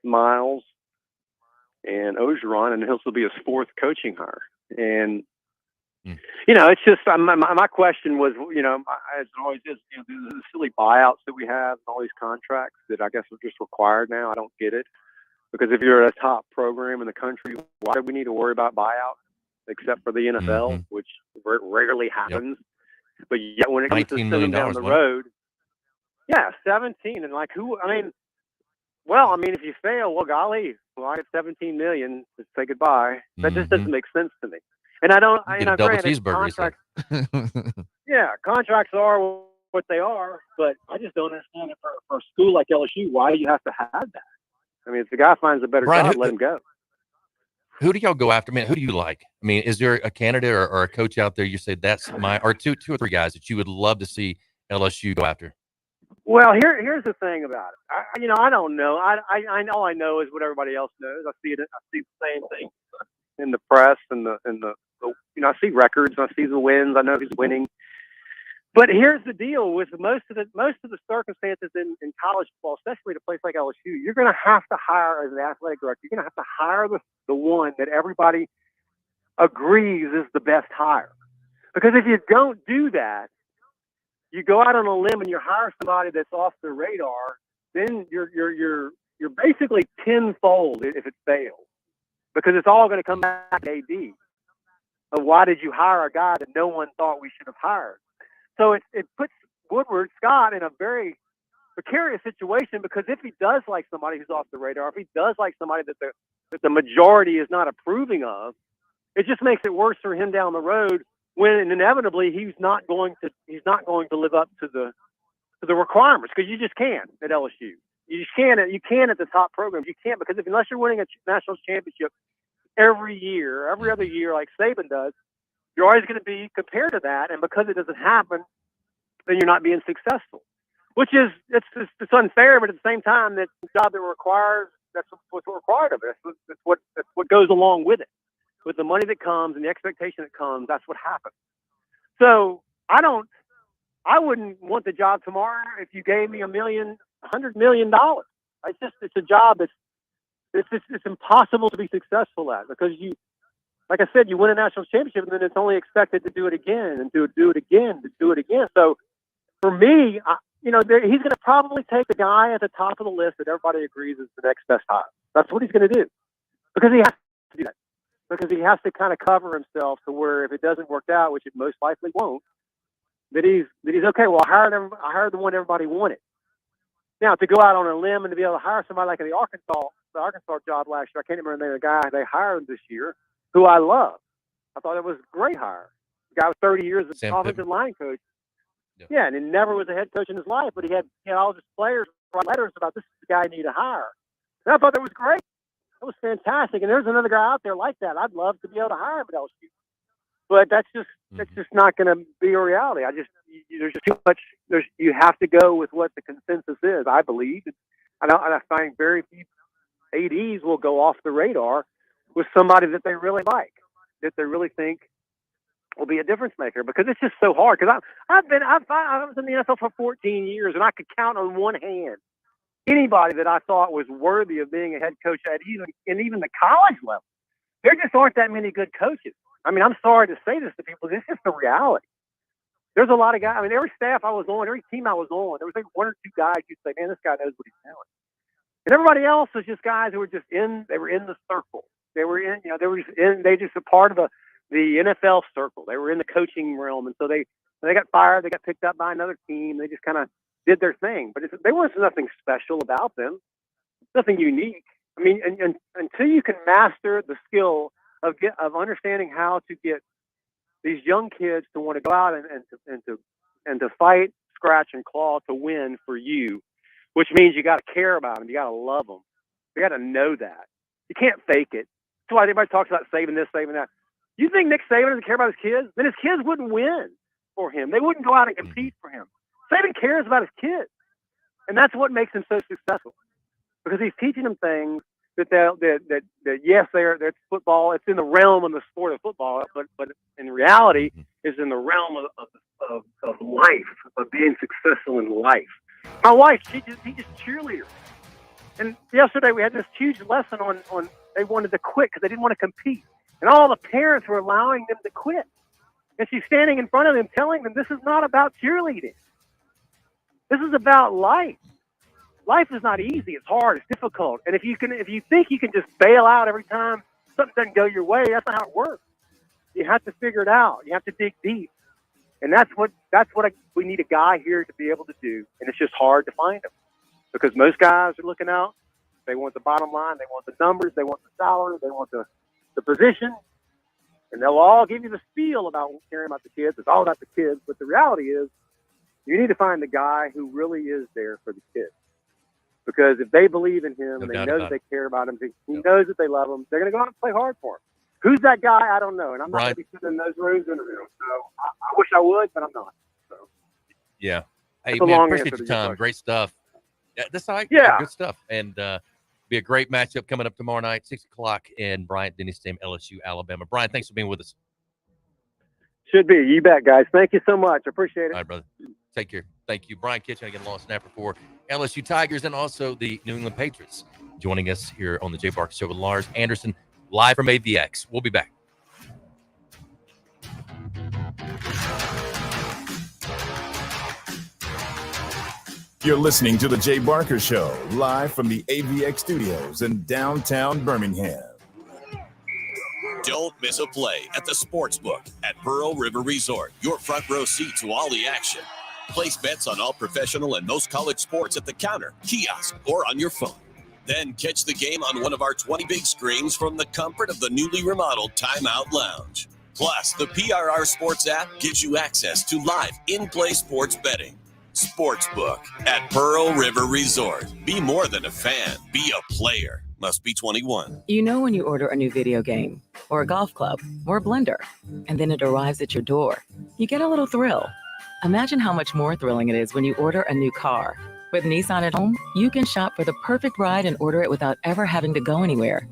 Miles, and Orgeron, and he'll be his 4th coaching hire. And You know, it's just my question was, you know, as it always is, you know, the silly buyouts that we have, and all these contracts that I guess are just required now. I don't get it, because if you're a top program in the country, why do we need to worry about buyouts except for the NFL, which rarely happens? But yet when it comes to $19 send million, them down the wasn't it? road, yeah, 17, and like who? I mean, well, I mean, if you fail, well, golly, well, I get 17 million to say goodbye. That just doesn't make sense to me. And I don't. You get a double cheeseburger. Contracts, yeah, contracts are what they are, but I just don't understand it for a school like LSU. Why do you have to have that? I mean, if the guy finds a better Brian, job, let him go. Who do y'all go after? Man, who do you like? I mean, is there a candidate or a coach out there you say that's my, or two or three guys that you would love to see LSU go after? Well, here's the thing about it. I don't know. I all I know is what everybody else knows. I see the same thing in the press and the I see records. I see the wins. I know who's winning. But here's the deal with most of the circumstances in college football, especially at a place like LSU. You're going to have to hire, as an athletic director, you're going to have to hire the one that everybody agrees is the best hire. Because if you don't do that, you go out on a limb and you hire somebody that's off the radar, then you're basically tenfold if it fails, because it's all going to come back to AD. Why did you hire a guy that no one thought we should have hired? So it puts Woodward Scott in a very precarious situation, because if he does like somebody who's off the radar, if he does like somebody that the majority is not approving of, it just makes it worse for him down the road, when inevitably he's not going to live up to the requirements, because you just can't at LSU. You can at the top programs. You can't, because unless you're winning a national championship every other year like Saban does, you're always going to be compared to that, and because it doesn't happen, then you're not being successful. Which is it's unfair, but at the same time, that's the job that requires. That's what's required of it. That's what goes along with it. With the money that comes and the expectation that comes, that's what happens. So I wouldn't want the job tomorrow if you gave me $100 million. It's a job it's impossible to be successful at, because like I said, you win a national championship and then it's only expected to do it again and do it again. So for me, he's going to probably take the guy at the top of the list that everybody agrees is the next best hire. That's what he's going to do, because he has to do that. Because he has to kind of cover himself to where if it doesn't work out, which it most likely won't, that he's okay. Well, I hired the one everybody wanted. Now, to go out on a limb and to be able to hire somebody like the Arkansas job last year, I can't remember the name of the guy they hired this year, who I love. I thought it was a great hire. The guy with 30 years as offensive line coach. Yeah, and he never was a head coach in his life, but he had all his players write letters about, this is the guy I need to hire. And I thought that was great. That was fantastic. And there's another guy out there like that. I'd love to be able to hire him at LSU. But that's just not going to be a reality. There's just too much. You have to go with what the consensus is, I believe. And I find very few ADs will go off the radar with somebody that they really like, that they really think will be a difference maker, because it's just so hard. Because I was in the NFL for 14 years, and I could count on one hand anybody that I thought was worthy of being a head coach at even the college level. There just aren't that many good coaches. I mean, I'm sorry to say this to people. This is the reality. There's a lot of guys. I mean, every staff I was on, every team I was on, there was like one or two guys you'd say, man, this guy knows what he's doing. And everybody else was just guys who were just they were in the circle. They were just a part of the NFL circle. They were in the coaching realm. And so they got fired. They got picked up by another team. They just kind of did their thing. But there was nothing special about them. Nothing unique. I mean, and until you can master the skill of understanding how to get these young kids to want to go out and to fight, scratch, and claw to win for you, which means you got to care about them. You got to love them. You got to know that. You can't fake it. That's why everybody talks about saving this, saving that. You think Nick Saban doesn't care about his kids? Then his kids wouldn't win for him. They wouldn't go out and compete for him. Saban cares about his kids, and that's what makes him so successful, because he's teaching them things that yes, that's football. It's in the realm of the sport of football, but in reality, is in the realm of life, of being successful in life. My wife, she just cheerleader, and yesterday we had this huge lesson on they wanted to quit because they didn't want to compete, and all the parents were allowing them to quit. And she's standing in front of them telling them this is not about cheerleading. This is about life. Life is not easy. It's hard. It's difficult. And if you think you can just bail out every time something doesn't go your way, that's not how it works. You have to figure it out. You have to dig deep. And that's what we need a guy here to be able to do. And it's just hard to find him because most guys are looking out. They want the bottom line. They want the numbers. They want the salary. They want the position. And they'll all give you the spiel about caring about the kids. It's all about the kids. But the reality is you need to find the guy who really is there for the kids. Because if they believe in him and they know that they care about him, he knows that they love him, they're going to go out and play hard for him. Who's that guy? I don't know. And I'm not going to be sitting in those rooms interviewing. So I wish I would, but I'm not. So. Yeah. Hey, man, appreciate your time. Great stuff. Good stuff. And be a great matchup coming up tomorrow night, 6 o'clock in Bryant-Denny Stadium, LSU, Alabama. Brian, thanks for being with us. Should be. You bet, guys. Thank you so much. I appreciate it. All right, brother. Take care. Thank you. Brian Kitchen, again, long snapper for LSU Tigers and also the New England Patriots, joining us here on the Jay Barker Show with Lars Anderson, live from AVX. We'll be back. You're listening to the Jay Barker Show, live from the AVX studios in downtown Birmingham. Don't miss a play at the Sportsbook at Pearl River Resort. Your front row seat to all the action. Place bets on all professional and most college sports at the counter, kiosk, or on your phone. Then catch the game on one of our 20 big screens from the comfort of the newly remodeled Timeout Lounge. Plus, the PRR Sports app gives you access to live in-play sports betting. Sportsbook at Pearl River Resort. Be more than a fan. Be a player. Must be 21. You know when you order a new video game, or a golf club, or a blender, and then it arrives at your door, you get a little thrill. Imagine how much more thrilling it is when you order a new car. With Nissan at Home, you can shop for the perfect ride and order it without ever having to go anywhere.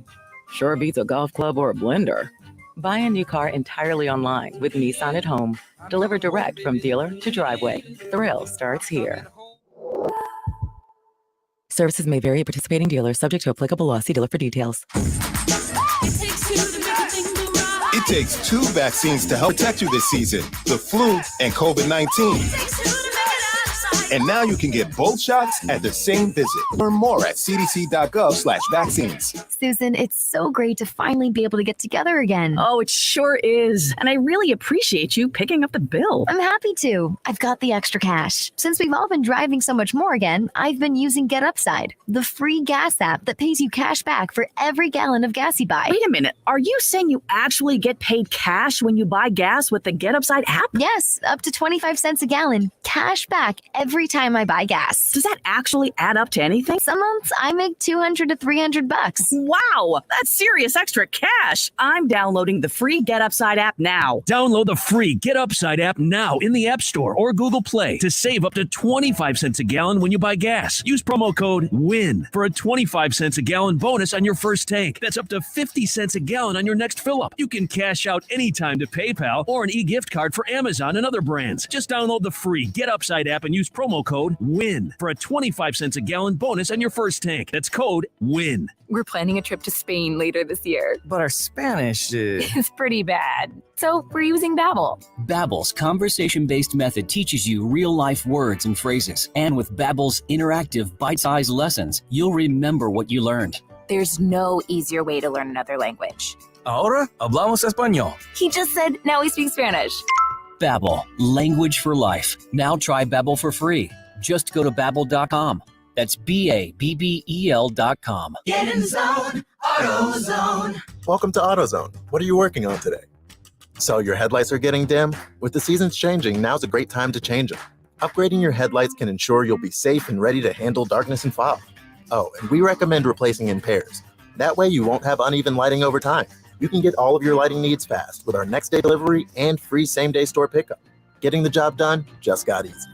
Sure beats a golf club or a blender. Buy a new car entirely online with Nissan at Home. Delivered direct from dealer to driveway. Thrill starts here. Services may vary at participating dealers, subject to applicable law. See dealer for details. It takes two vaccines to help protect you this season, the flu and COVID-19. And now you can get both shots at the same visit. Learn more at cdc.gov/vaccines. Susan, it's so great to finally be able to get together again. Oh, it sure is. And I really appreciate you picking up the bill. I'm happy to. I've got the extra cash. Since we've all been driving so much more again, I've been using Get Upside, the free gas app that pays you cash back for every gallon of gas you buy. Wait a minute. Are you saying you actually get paid cash when you buy gas with the Get Upside app? Yes, up to 25 cents a gallon. Cash back every time I buy gas. Does that actually add up to anything? Some months I make $200 to $300. Wow, that's serious extra cash. I'm downloading the free Get Upside app now. Download the free Get Upside app now in the App Store or Google Play to save up to 25 cents a gallon when you buy gas. Use promo code WIN for a 25 cents a gallon bonus on your first tank. That's up to 50 cents a gallon on your next fill up. You can cash out anytime to PayPal or an e-gift card for Amazon and other brands. Just download the free Get Upside app and use promo code WIN for a 25 cents a gallon bonus on your first tank. That's code WIN. We're planning a trip to Spain later this year. But our Spanish is pretty bad. So we're using Babbel. Babbel's conversation-based method teaches you real-life words and phrases. And with Babbel's interactive, bite-sized lessons, you'll remember what you learned. There's no easier way to learn another language. Ahora hablamos español. He just said, now we speak Spanish. Babbel, language for life. Now try Babbel for free. Just go to Babbel.com. That's BABBEL.com. Get in the zone, AutoZone. Welcome to AutoZone. What are you working on today? So your headlights are getting dim? With the seasons changing, now's a great time to change them. Upgrading your headlights can ensure you'll be safe and ready to handle darkness and fog. Oh, and we recommend replacing in pairs. That way you won't have uneven lighting over time. You can get all of your lighting needs fast with our next day delivery and free same-day store pickup. Getting the job done just got easier.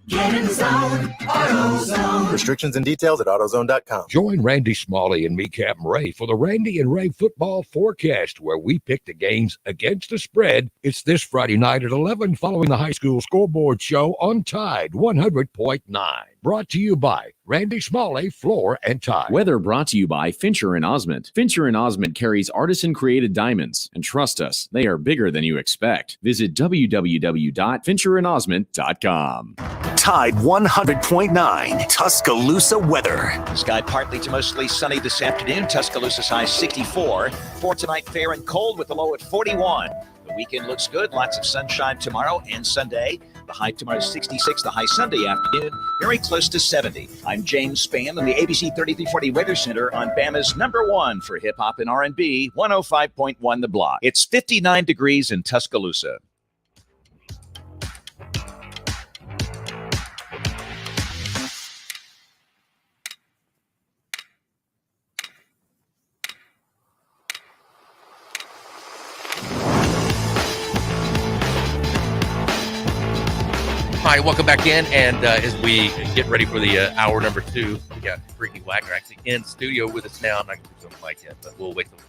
Get in the zone, AutoZone. Restrictions and details at AutoZone.com. Join Randy Smalley and me, Captain Ray, for the Randy and Ray Football Forecast, where we pick the games against the spread. It's this Friday night at 11 following the high school scoreboard show on Tide 100.9. Brought to you by Randy Smalley Floor and Tile. Weather brought to you by Fincher and Osmond. Fincher and Osmond carries artisan-created diamonds. And trust us, they are bigger than you expect. Visit www.fincherandosmond.com. Tide 100.9 Tuscaloosa weather. Sky partly to mostly sunny this afternoon. Tuscaloosa's high 64. For tonight, fair and cold with the low at 41. The weekend looks good. Lots of sunshine tomorrow and Sunday. The high tomorrow is 66. The high Sunday afternoon, very close to 70. I'm James Spann on the ABC 3340 Weather Center on Bama's #1 for hip-hop and R&B, 105.1 The Block. It's 59 degrees in Tuscaloosa. All right, welcome back in. And as we get ready for the hour number 2, we got Brittany Wagner actually in studio with us now. I'm not going to put you on the mic yet, but we'll wait till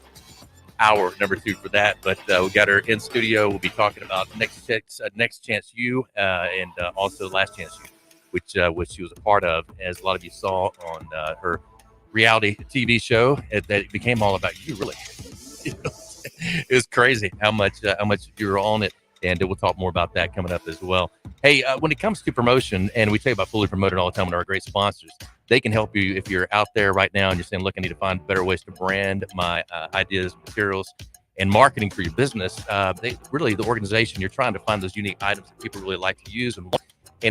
hour number 2 for that. But we got her in studio. We'll be talking about Next Chance U and also Last Chance U, which she was a part of, as a lot of you saw on her reality TV show that it became all about you, really. It was crazy how much you were on it. And we'll talk more about that coming up as well. Hey, when it comes to promotion, and we tell you about Fully Promoted all the time with our great sponsors, they can help you if you're out there right now and you're saying, look, I need to find better ways to brand my ideas, materials, and marketing for your business. The organization, you're trying to find those unique items that people really like to use. And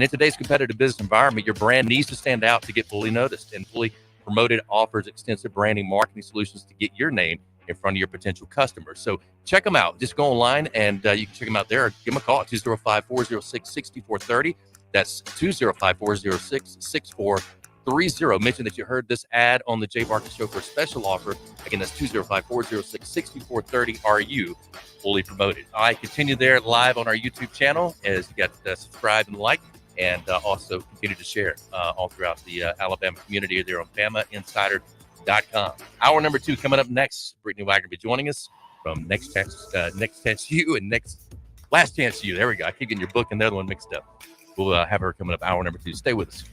in today's competitive business environment, your brand needs to stand out to get fully noticed. And Fully Promoted offers extensive branding marketing solutions to get your name in front of your potential customers. So check them out. Just go online and you can check them out there. Give them a call at 205-406-6430. That's 205-406-6430. Mention that you heard this ad on the Jay Barker Show for a special offer. Again, that's 205-406-6430. Are you fully promoted? I continue there live on our YouTube channel as you got subscribe and like, and also continue to share all throughout the Alabama community there on BamaInsider.com. Hour number 2 coming up next. Brittany Wagner will be joining us from Next Chance U and Last Chance U. There we go. I keep getting your book and the other one mixed up. We'll have her coming up hour number 2. Stay with us.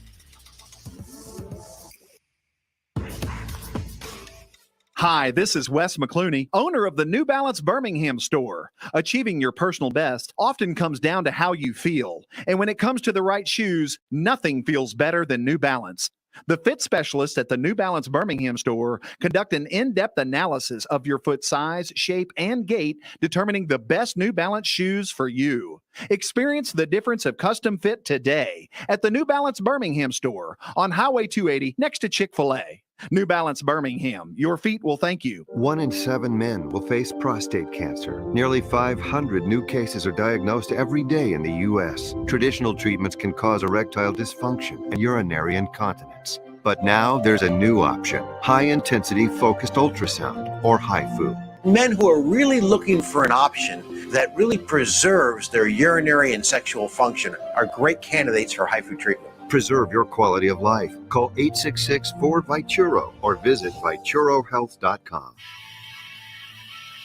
Hi, this is Wes McClooney, owner of the New Balance Birmingham store. Achieving your personal best often comes down to how you feel. And when it comes to the right shoes, nothing feels better than New Balance. The fit specialists at the New Balance Birmingham store conduct an in-depth analysis of your foot size, shape, and gait, determining the best New Balance shoes for you. Experience the difference of custom fit today at the New Balance Birmingham store on Highway 280 next to Chick-fil-A. New Balance Birmingham, your feet will thank you. 1 in 7 men will face prostate cancer. Nearly 500 new cases are diagnosed every day in the U.S. Traditional treatments can cause erectile dysfunction and urinary incontinence. But now there's a new option, high-intensity focused ultrasound, or HIFU. Men who are really looking for an option that really preserves their urinary and sexual function are great candidates for HIFU treatment. Preserve your quality of life. Call 866-4-VITURO or visit VituroHealth.com.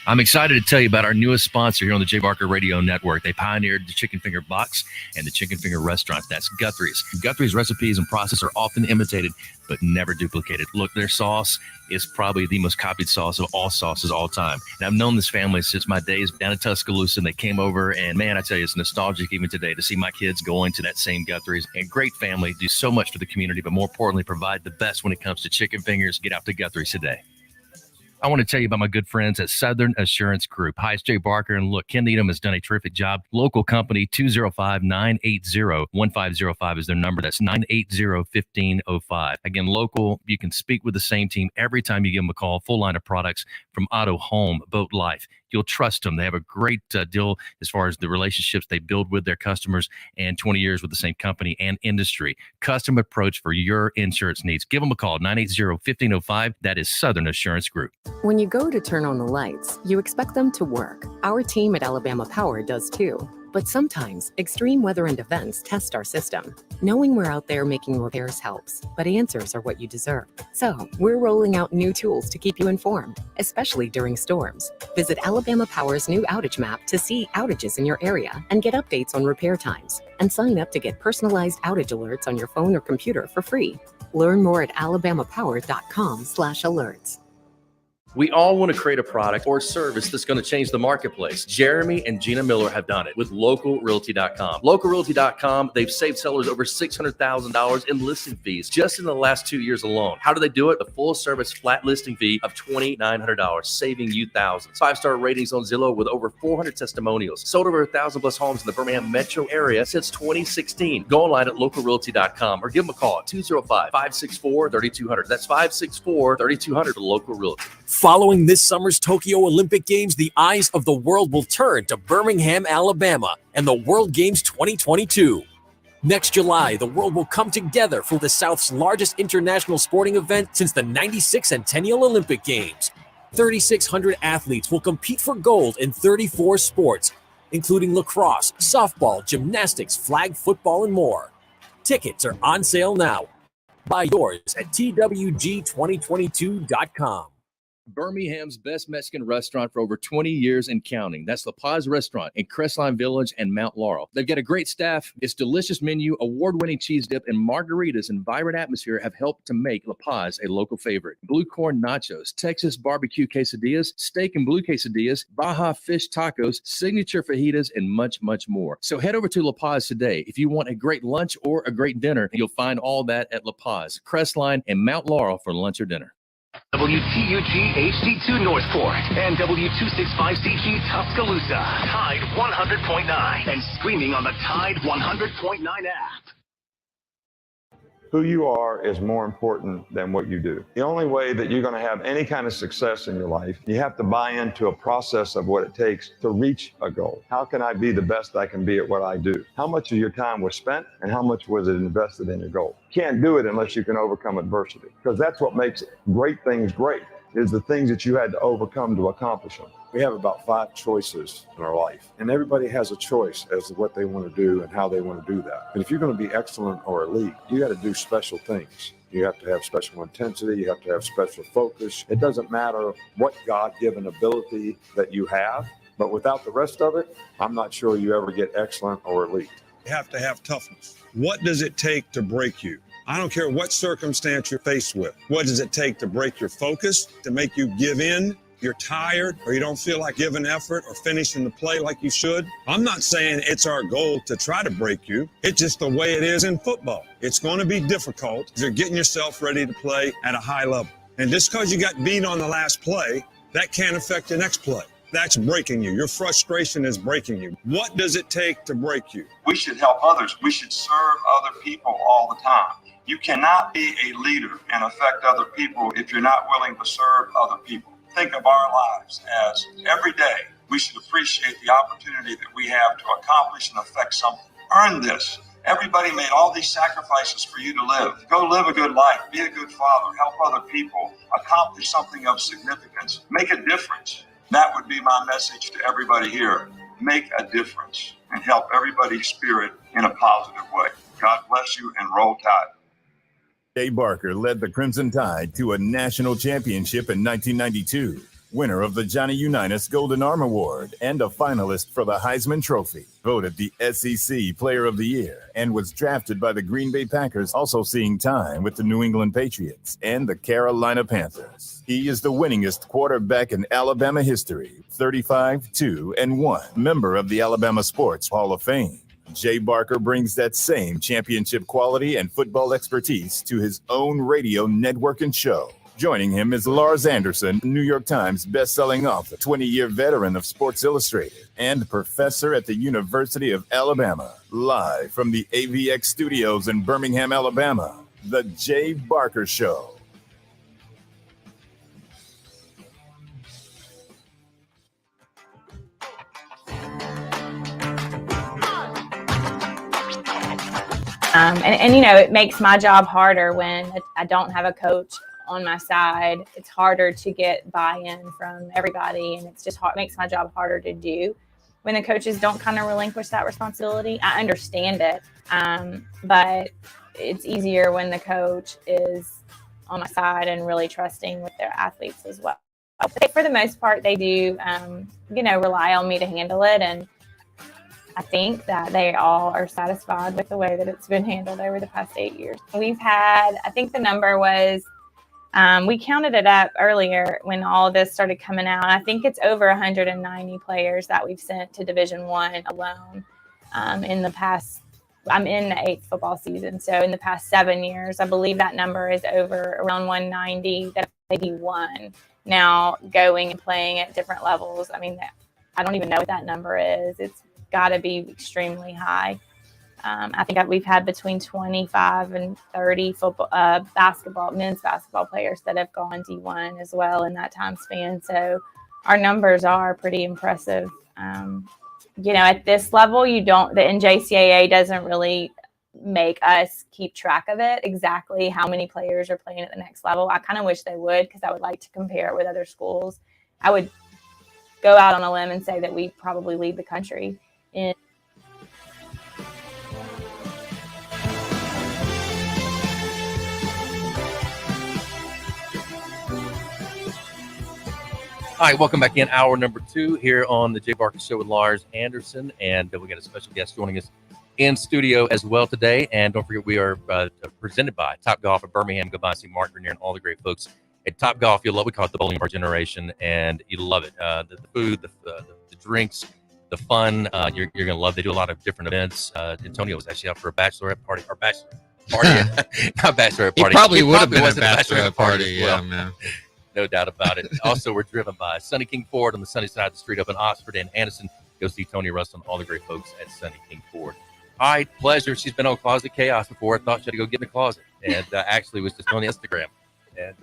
I'm excited to tell you about our newest sponsor here on the Jay Barker Radio Network. They pioneered the chicken finger box and the chicken finger restaurant. That's Guthrie's. Guthrie's recipes and process are often imitated, but never duplicated. Look, their sauce is probably the most copied sauce of all sauces all time. And I've known this family since my days down in Tuscaloosa, and they came over, and man, I tell you, it's nostalgic even today to see my kids going to that same Guthrie's. And great family, do so much for the community, but more importantly, provide the best when it comes to chicken fingers. Get out to Guthrie's today. I want to tell you about my good friends at Southern Assurance Group. Hi, it's Jay Barker, and look, Ken Needham has done a terrific job. Local company, 205-980-1505 is their number. That's 980-1505. Again, local, you can speak with the same team every time you give them a call. Full line of products from auto, home, boat, life. You'll trust them. They have a great deal as far as the relationships they build with their customers, and 20 years with the same company and industry. Custom approach for your insurance needs. Give them a call, 980-1505. That is Southern Assurance Group. When you go to turn on the lights, you expect them to work. Our team at Alabama Power does too. But sometimes extreme weather and events test our system. Knowing we're out there making repairs helps, but answers are what you deserve. So we're rolling out new tools to keep you informed, especially during storms. Visit Alabama Power's new outage map to see outages in your area and get updates on repair times. And sign up to get personalized outage alerts on your phone or computer for free. Learn more at alabamapower.com/alerts. We all want to create a product or service that's going to change the marketplace. Jeremy and Gina Miller have done it with LocalRealty.com. LocalRealty.com, they've saved sellers over $600,000 in listing fees just in the last 2 years alone. How do they do it? A full-service flat listing fee of $2,900, saving you thousands. 5-star ratings on Zillow with over 400 testimonials. Sold over 1,000 plus homes in the Birmingham metro area since 2016. Go online at LocalRealty.com or give them a call at 205-564-3200. That's 564-3200 for Local Realty. Following this summer's Tokyo Olympic Games, the eyes of the world will turn to Birmingham, Alabama, and the World Games 2022. Next July, the world will come together for the South's largest international sporting event since the 96th Centennial Olympic Games. 3,600 athletes will compete for gold in 34 sports, including lacrosse, softball, gymnastics, flag football, and more. Tickets are on sale now. Buy yours at twg2022.com. Birmingham's best Mexican restaurant for over 20 years and counting. That's La Paz Restaurant in Crestline Village and Mount Laurel. They've got a great staff. Its delicious menu, award-winning cheese dip, and margaritas and vibrant atmosphere have helped to make La Paz a local favorite. Blue corn nachos, Texas barbecue quesadillas, steak and blue quesadillas, Baja fish tacos, signature fajitas, and much, much more. So head over to La Paz today. If you want a great lunch or a great dinner, you'll find all that at La Paz, Crestline, and Mount Laurel for lunch or dinner. WTUG HD2 Northport and W265CG Tuscaloosa. Tide 100.9 and streaming on the Tide 100.9 app. Who you are is more important than what you do. The only way that you're going to have any kind of success in your life, you have to buy into a process of what it takes to reach a goal. How can I be the best I can be at what I do? How much of your time was spent and how much was it invested in your goal? You can't do it unless you can overcome adversity, because that's what makes great things great, is the things that you had to overcome to accomplish them. We have about 5 choices in our life, and everybody has a choice as to what they want to do and how they want to do that. But if you're going to be excellent or elite, you got to do special things. You have to have special intensity. You have to have special focus. It doesn't matter what God-given ability that you have, but without the rest of it, I'm not sure you ever get excellent or elite. You have to have toughness. What does it take to break you? I don't care what circumstance you're faced with. What does it take to break your focus, to make you give in? You're tired or you don't feel like giving effort or finishing the play like you should. I'm not saying it's our goal to try to break you. It's just the way it is in football. It's going to be difficult if you're getting yourself ready to play at a high level. And just because you got beat on the last play, that can't affect the next play. That's breaking you. Your frustration is breaking you. What does it take to break you? We should help others. We should serve other people all the time. You cannot be a leader and affect other people if you're not willing to serve other people. Think of our lives as every day we should appreciate the opportunity that we have to accomplish and affect something. Earn this. Everybody made all these sacrifices for you to live. Go live a good life. Be a good father. Help other people. Accomplish something of significance. Make a difference. That would be my message to everybody here. Make a difference and help everybody's spirit in a positive way. God bless you and roll tide. Jay Barker led the Crimson Tide to a national championship in 1992, winner of the Johnny Unitas Golden Arm Award and a finalist for the Heisman Trophy, voted the SEC Player of the Year, and was drafted by the Green Bay Packers, also seeing time with the New England Patriots and the Carolina Panthers. He is the winningest quarterback in Alabama history, 35-2-1, member of the Alabama Sports Hall of Fame. Jay Barker brings that same championship quality and football expertise to his own radio network and show. Joining him is Lars Anderson, New York Times bestselling author, 20-year veteran of Sports Illustrated, and professor at the University of Alabama. Live from the AVX studios in Birmingham, Alabama, The Jay Barker Show. And you know, it makes my job harder when I don't have a coach on my side. It's harder to get buy-in from everybody, and it's just hard, makes my job harder to do. when the coaches don't kind of relinquish that responsibility. I understand it, but it's easier when the coach is on my side and really trusting with their athletes as well. But for the most part, they do, rely on me to handle it. And I think that they all are satisfied with the way that it's been handled over the past 8 years. We've had, I think the number was, we counted it up earlier when all of this started coming out. I think it's over 190 players that we've sent to Division I alone in the past. I'm in the 8th football season, so in the past 7 years, I believe that number is over around 190 that maybe won. Now going and playing at different levels, I mean, I don't even know what that number is. It's got to be extremely high. I think that we've had between 25 and 30 men's basketball players that have gone D1 as well in that time span. So our numbers are pretty impressive. At this level, the NJCAA doesn't really make us keep track of it exactly how many players are playing at the next level. I kind of wish they would, because I would like to compare it with other schools. I would go out on a limb and say that we probably lead the country in. All right, welcome back in. Hour number 2 here on the Jay Barker Show with Lars Anderson. And we got a special guest joining us in studio as well today. And don't forget, we are presented by Top Golf at Birmingham. Go by and see Mark Grenier and all the great folks at Top Golf. You'll love it. We call it the bowling of our generation, and you love it. The food, the drinks, the fun. You're going to love. They do a lot of different events. Antonio was actually out for a bachelorette party. Not bachelorette party. He probably would have been at a a bachelorette party. Well. Yeah, man. No doubt about it. Also, we're driven by Sunny King Ford on the sunny side of the street up in Oxford and Anderson. Go see Tony Russell and all the great folks at Sunny King Ford. All right, pleasure. She's been on Closet Chaos before. I thought she had to go get in the closet, and actually was just on Instagram. And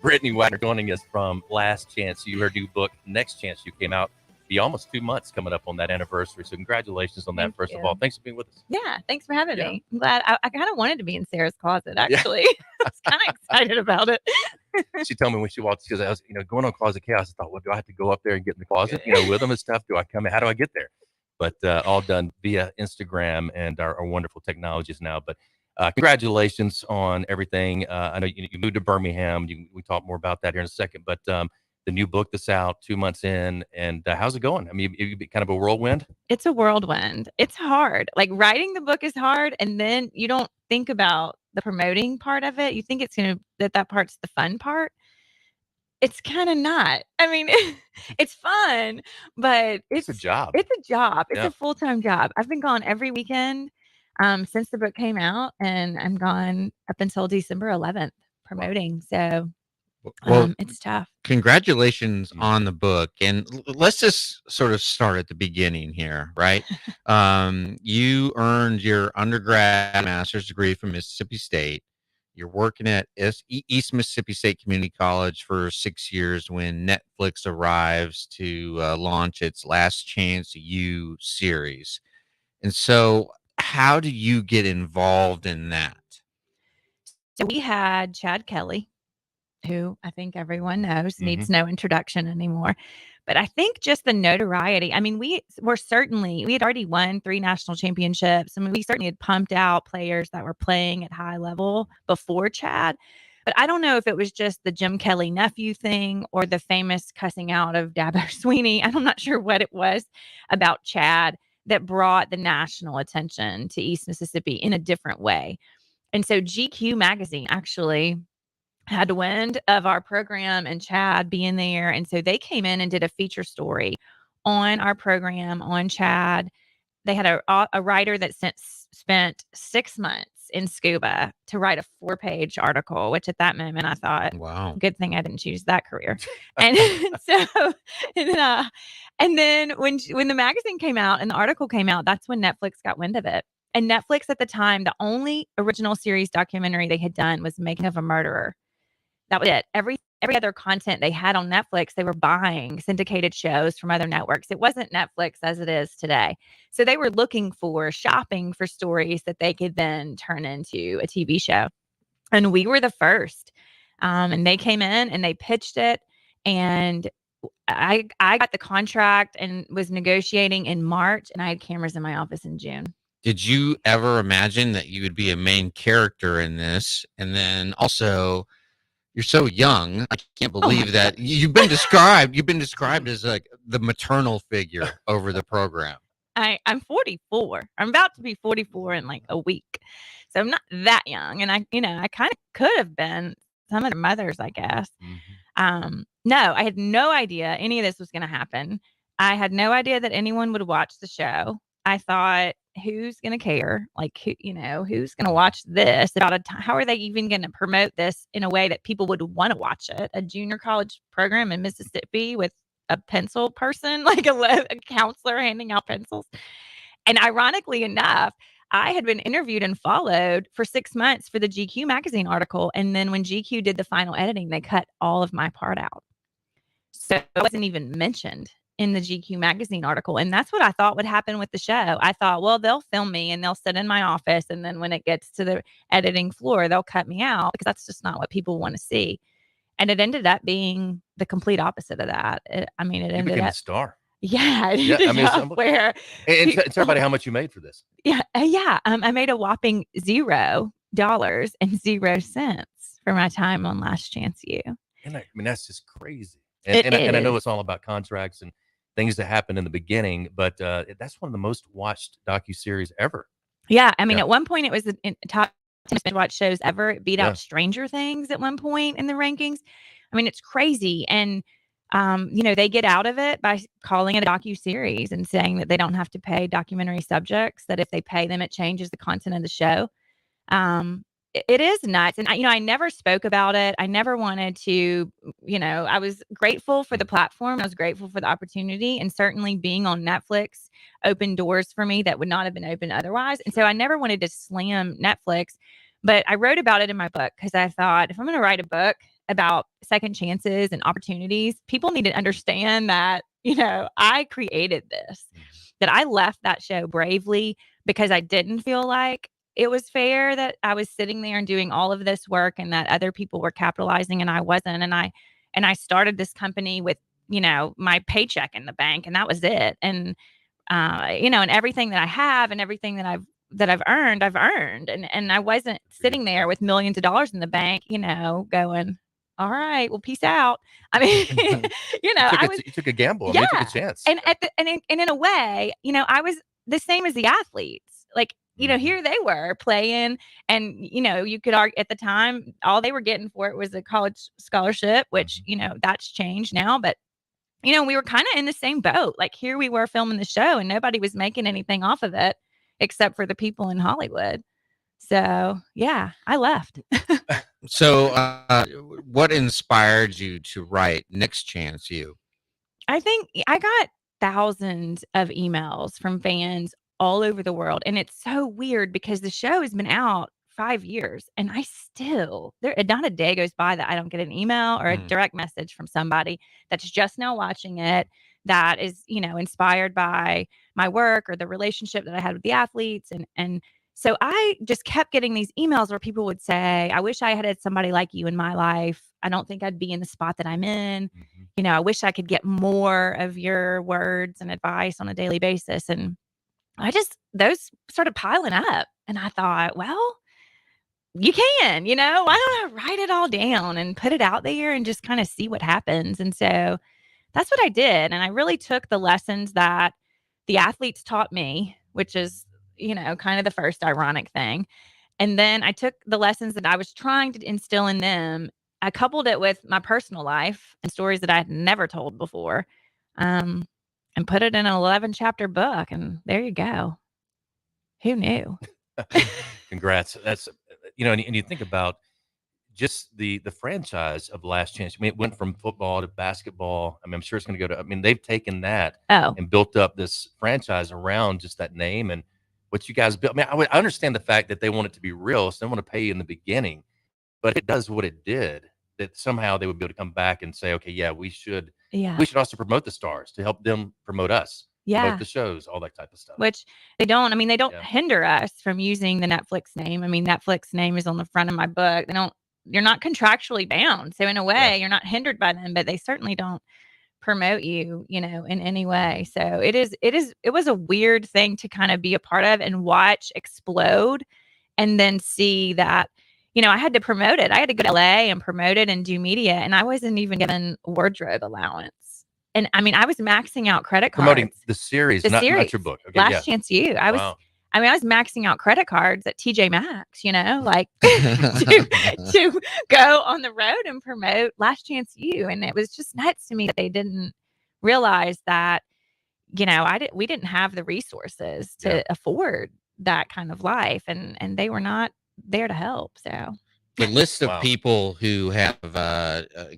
Brittany Wagner joining us from Last Chance You. Her new book, Next Chance You, came out. Be almost 2 months coming up on that anniversary. So congratulations on that, first of all. Thanks for being with us. Yeah, thanks for having me. I'm glad. I kind of wanted to be in Sarah's closet, actually. I was kind of excited about it. She told me when she walked, because I was, going on Closet Chaos. I thought, well, do I have to go up there and get in the closet, with them and stuff? Do I come in? How do I get there? But all done via Instagram and our wonderful technologies now. But congratulations on everything. I know you moved to Birmingham. We talk more about that here in a second. But the new book that's out 2 months in, and how's it going? I mean, you've been kind of a whirlwind. It's a whirlwind. It's hard. Like, writing the book is hard, and then you don't think about the promoting part of it. You think it's that part's the fun part. It's kind of not. I mean, it's fun, but it's a job. It's a job. It's Yeah. a full-time job. I've been gone every weekend since the book came out, and I'm gone up until December 11th promoting. So Well, it's tough. Congratulations on the book. And let's just sort of start at the beginning here, right? You earned your undergrad master's degree from Mississippi State. You're working at East Mississippi State Community College for 6 years when Netflix arrives to launch its Last Chance You series. And so how do you get involved in that? So we had Chad Kelly, who I think everyone knows, needs no introduction anymore. But I think just the notoriety. I mean, we had already won 3 national championships. I mean, we certainly had pumped out players that were playing at high level before Chad. But I don't know if it was just the Jim Kelly nephew thing or the famous cussing out of Dabo Sweeney. I'm not sure what it was about Chad that brought the national attention to East Mississippi in a different way. And so GQ magazine actually had wind of our program and Chad being there. And so they came in and did a feature story on our program, on Chad. They had a writer that spent 6 months in scuba to write a 4-page article, which at that moment I thought, wow, good thing I didn't choose that career. And and then when the magazine came out and the article came out, that's when Netflix got wind of it. And Netflix at the time, the only original series documentary they had done was Making of a Murderer. That was it. Every other content they had on Netflix, they were buying syndicated shows from other networks. It wasn't Netflix as it is today. So they were shopping for stories that they could then turn into a TV show. And we were the first. And they came in and they pitched it. And I got the contract and was negotiating in March, and I had cameras in my office in June. Did you ever imagine that you would be a main character in this? And then also, you're so young. I can't believe that you've been described as like the maternal figure over the program. I'm 44. I'm about to be 44 in like a week. So I'm not that young. And I kind of could have been some of the mothers, I guess. No, I had no idea any of this was going to happen. I had no idea that anyone would watch the show. I thought, who's going to care? Like, who's going to watch this about how are they even going to promote this in a way that people would want to watch it? A junior college program in Mississippi with a pencil person, like a counselor handing out pencils. And ironically enough, I had been interviewed and followed for 6 months for the GQ magazine article. And then when GQ did the final editing, they cut all of my part out. So it wasn't even mentioned in the GQ magazine article. And that's what I thought would happen with the show. I thought, well, they'll film me and they'll sit in my office. And then when it gets to the editing floor, they'll cut me out because that's just not what people want to see. And it ended up being the complete opposite of that. It ended up a star. Yeah, it ended up where and tell everybody how much you made for this. Yeah. I made a whopping $0.00 for my time on Last Chance U. And that's just crazy. And I know it's all about contracts and things that happen in the beginning, but that's one of the most watched docuseries ever. Yeah. At one point it was in top 10 most watched shows ever. It beat out Stranger Things at one point in the rankings. It's crazy. And, they get out of it by calling it a docuseries and saying that they don't have to pay documentary subjects, that if they pay them, it changes the content of the show. It is nuts. And I never spoke about it. I never wanted to, I was grateful for the platform. I was grateful for the opportunity, and certainly being on Netflix opened doors for me that would not have been open otherwise. And so I never wanted to slam Netflix, but I wrote about it in my book because I thought, if I'm going to write a book about second chances and opportunities, people need to understand that, I created this, that I left that show bravely because I didn't feel like it was fair that I was sitting there and doing all of this work and that other people were capitalizing and I wasn't. And I started this company with, my paycheck in the bank, and that was it. And, and everything that I have and everything that I've earned. And I wasn't sitting there with millions of dollars in the bank, going, all right, well, peace out. You took a gamble. Yeah. You took a chance. And in a way, I was the same as the athletes. Like, here they were playing, and, you could argue at the time, all they were getting for it was a college scholarship, which, that's changed now. But, we were kind of in the same boat. Like, here we were filming the show and nobody was making anything off of it except for the people in Hollywood. So, yeah, I left. So, what inspired you to write Next Chance U? I think I got thousands of emails from fans all over the world. And it's so weird because the show has been out 5 years and I still, not a day goes by that I don't get an email or a direct message from somebody that's just now watching it, that is, inspired by my work or the relationship that I had with the athletes. And so I just kept getting these emails where people would say, I wish I had somebody like you in my life. I don't think I'd be in the spot that I'm in. I wish I could get more of your words and advice on a daily basis. And those started piling up. And I thought, well, you can, why don't I write it all down and put it out there and just kind of see what happens? And so that's what I did. And I really took the lessons that the athletes taught me, which is, kind of the first ironic thing. And then I took the lessons that I was trying to instill in them. I coupled it with my personal life and stories that I had never told before, and put it in an 11-chapter book. And there you go. Who knew? Congrats. That's, and you think about just the franchise of Last Chance. It went from football to basketball. I'm sure it's going to go to, they've taken that and built up this franchise around just that name and what you guys built. I understand the fact that they want it to be real, so they want to pay you in the beginning, but if it does what it did, that somehow they would be able to come back and say, okay, yeah, we should also promote the stars to help them promote us. Promote the shows, all that type of stuff. Which they don't. They don't hinder us from using the Netflix name. Netflix name is on the front of my book. You're not contractually bound. So in a way, you're not hindered by them, but they certainly don't promote you, in any way. So it was a weird thing to kind of be a part of and watch explode, and then see that, I had to promote it. I had to go to LA and promote it and do media, and I wasn't even given wardrobe allowance. And I mean, I was maxing out credit cards. Promoting the series, not your book. Okay, Last Chance U. I was maxing out credit cards at TJ Maxx, like to go on the road and promote Last Chance U. And it was just nuts to me that they didn't realize that, we didn't have the resources to afford that kind of life, and they were not there to help. So the list of people who have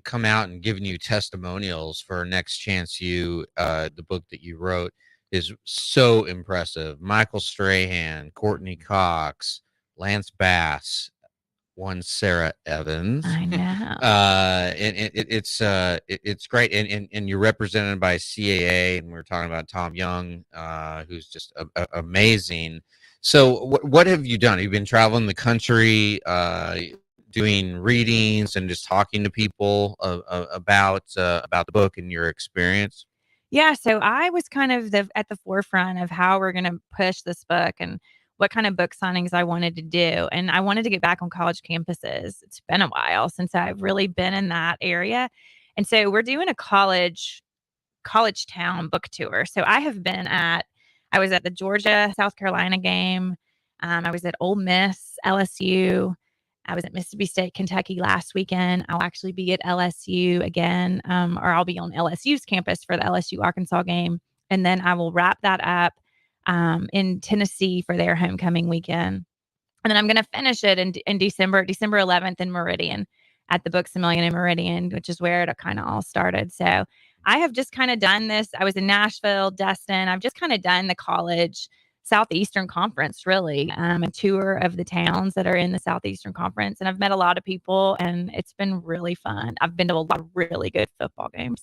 come out and given you testimonials for Next Chance U, the book that you wrote, is so impressive. Michael Strahan, Courtney Cox, Lance Bass, one Sarah Evans. I know. And it's great. And you're represented by CAA, and we're talking about Tom Young, who's just amazing. So what have you done? You've been traveling the country, doing readings and just talking to people about the book and your experience? Yeah, so I was kind of at the forefront of how we're going to push this book and what kind of book signings I wanted to do. And I wanted to get back on college campuses. It's been a while since I've really been in that area. And so we're doing a college town book tour. So I was at the Georgia, South Carolina game. I was at Ole Miss, LSU. I was at Mississippi State, Kentucky last weekend. I'll actually be at LSU again, or I'll be on LSU's campus for the LSU Arkansas game. And then I will wrap that up in Tennessee for their homecoming weekend. And then I'm going to finish it in December 11th in Meridian at the Books A Million in Meridian, which is where it kind of all started. So I have just kind of done this. I was in Nashville, Destin. I've just kind of done the college Southeastern Conference, really, a tour of the towns that are in the Southeastern Conference. And I've met a lot of people, and it's been really fun. I've been to a lot of really good football games.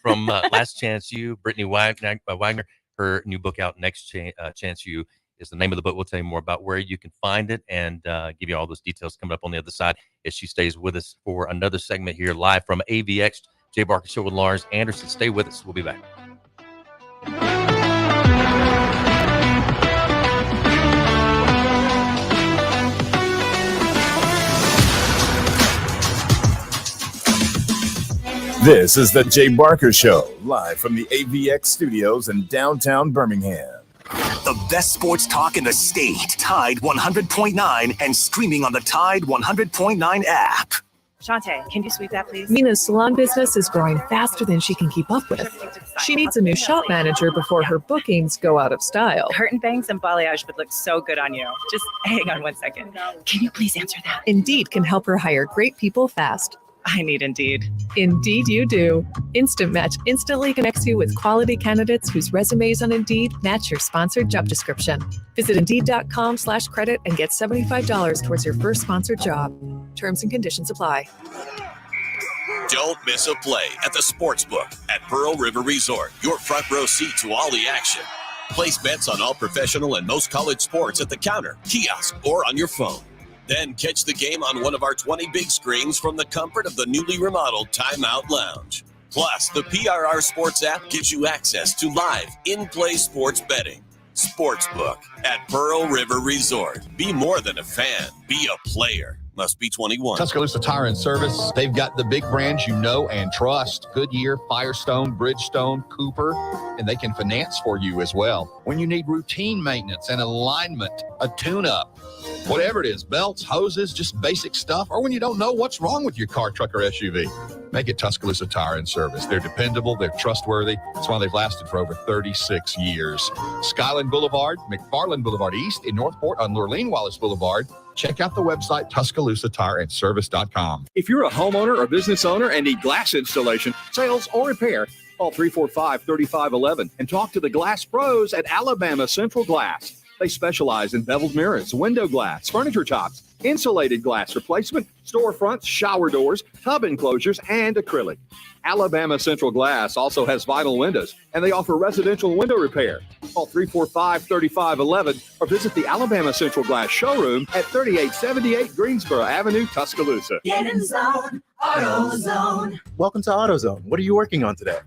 From Last Chance U, Brittany Wagner, her new book out, Next Chance U, is the name of the book. We'll tell you more about where you can find it and give you all those details coming up on the other side as she stays with us for another segment here live from AVX. Jay Barker Show with Lars Anderson. Stay with us. We'll be back. This is the Jay Barker Show, live from the AVX studios in downtown Birmingham. The best sports talk in the state. Tide 100.9 and streaming on the Tide 100.9 app. Shantae, can you sweep that, please? Mina's salon business is growing faster than she can keep up with. She needs a new shop manager before her bookings go out of style. Curtain bangs and balayage would look so good on you. Just hang on one second. Can you please answer that? Indeed can help her hire great people fast. I need Indeed. Indeed you do. Instant Match instantly connects you with quality candidates whose resumes on Indeed match your sponsored job description. Visit Indeed.com/credit and get $75 towards your first sponsored job. Terms and conditions apply. Don't miss a play at the Sportsbook at Pearl River Resort. Your front row seat to all the action. Place bets on all professional and most college sports at the counter, kiosk, or on your phone. Then catch the game on one of our 20 big screens from the comfort of the newly remodeled Timeout Lounge. Plus, the PRR Sports app gives you access to live, in-play sports betting. Sportsbook at Pearl River Resort. Be more than a fan. Be a player. Must be 21. Tuscaloosa Tire and Service. They've got the big brands you know and trust. Goodyear, Firestone, Bridgestone, Cooper, and they can finance for you as well. When you need routine maintenance and alignment, a tune-up, whatever it is, belts, hoses, just basic stuff, or when you don't know what's wrong with your car, truck, or SUV, make it Tuscaloosa Tire and Service. They're dependable. They're trustworthy. That's why they've lasted for over 36 years. Skyland Boulevard, McFarland Boulevard East in Northport on Lurleen Wallace Boulevard. Check out the website, TuscaloosaTireandService.com. If you're a homeowner or business owner and need glass installation, sales, or repair, call 345-3511 and talk to the glass pros at Alabama Central Glass. They specialize in beveled mirrors, window glass, furniture tops, insulated glass replacement, storefronts, shower doors, tub enclosures, and acrylic. Alabama Central Glass also has vinyl windows, and they offer residential window repair. Call 345-3511 or visit the Alabama Central Glass showroom at 3878 Greensboro Avenue, Tuscaloosa. Get in zone, AutoZone. Welcome to AutoZone. What are you working on today?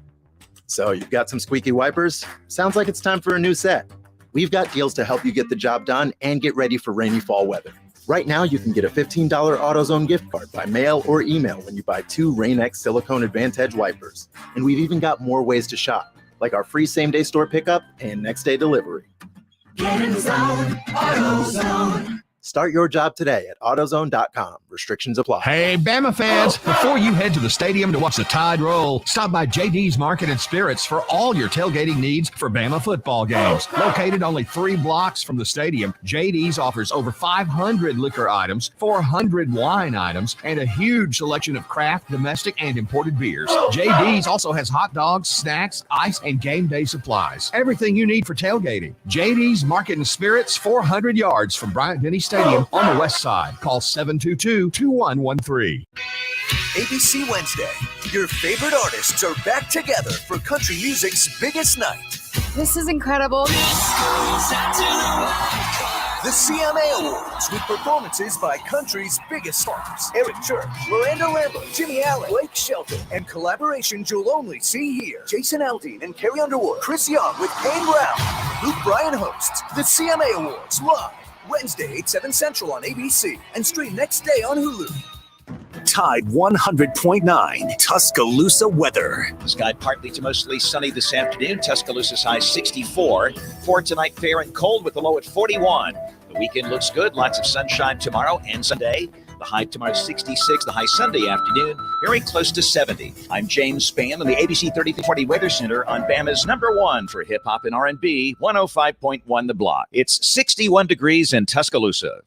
So you've got some squeaky wipers? Sounds like it's time for a new set. We've got deals to help you get the job done and get ready for rainy fall weather. Right now, you can get a $15 AutoZone gift card by mail or email when you buy 2 Rain-X Silicone Advantage wipers. And we've even got more ways to shop, like our free same-day store pickup and next-day delivery. Get in the zone, AutoZone. Start your job today at AutoZone.com. Restrictions apply. Hey, Bama fans, before you head to the stadium to watch the Tide roll, stop by JD's Market and Spirits for all your tailgating needs for Bama football games. Located only 3 blocks from the stadium, JD's offers over 500 liquor items, 400 wine items, and a huge selection of craft, domestic, and imported beers. JD's also has hot dogs, snacks, ice, and game day supplies. Everything you need for tailgating. JD's Market and Spirits, 400 yards from Bryant-Denny Stadium on the west side. Call 722-2113. ABC Wednesday. Your favorite artists are back together for country music's biggest night. This is incredible. The CMA Awards with performances by country's biggest stars. Eric Church, Miranda Lambert, Jimmy Allen, Blake Shelton, and collaborations you'll only see here. Jason Aldean and Carrie Underwood, Chris Young with Kane Brown. Luke Bryan hosts the CMA Awards live Wednesday, 8/7 Central on ABC and stream next day on Hulu. Tide 100.9 Tuscaloosa weather. The sky partly to mostly sunny this afternoon. Tuscaloosa's high 64. For tonight, fair and cold with the low at 41. The weekend looks good. Lots of sunshine tomorrow and Sunday. The high tomorrow 66. The high Sunday afternoon, very close to 70. I'm James Spann on the ABC 3340 Weather Center on Bama's #1 for hip hop and R&B, 105.1 The Block. It's 61 degrees in Tuscaloosa.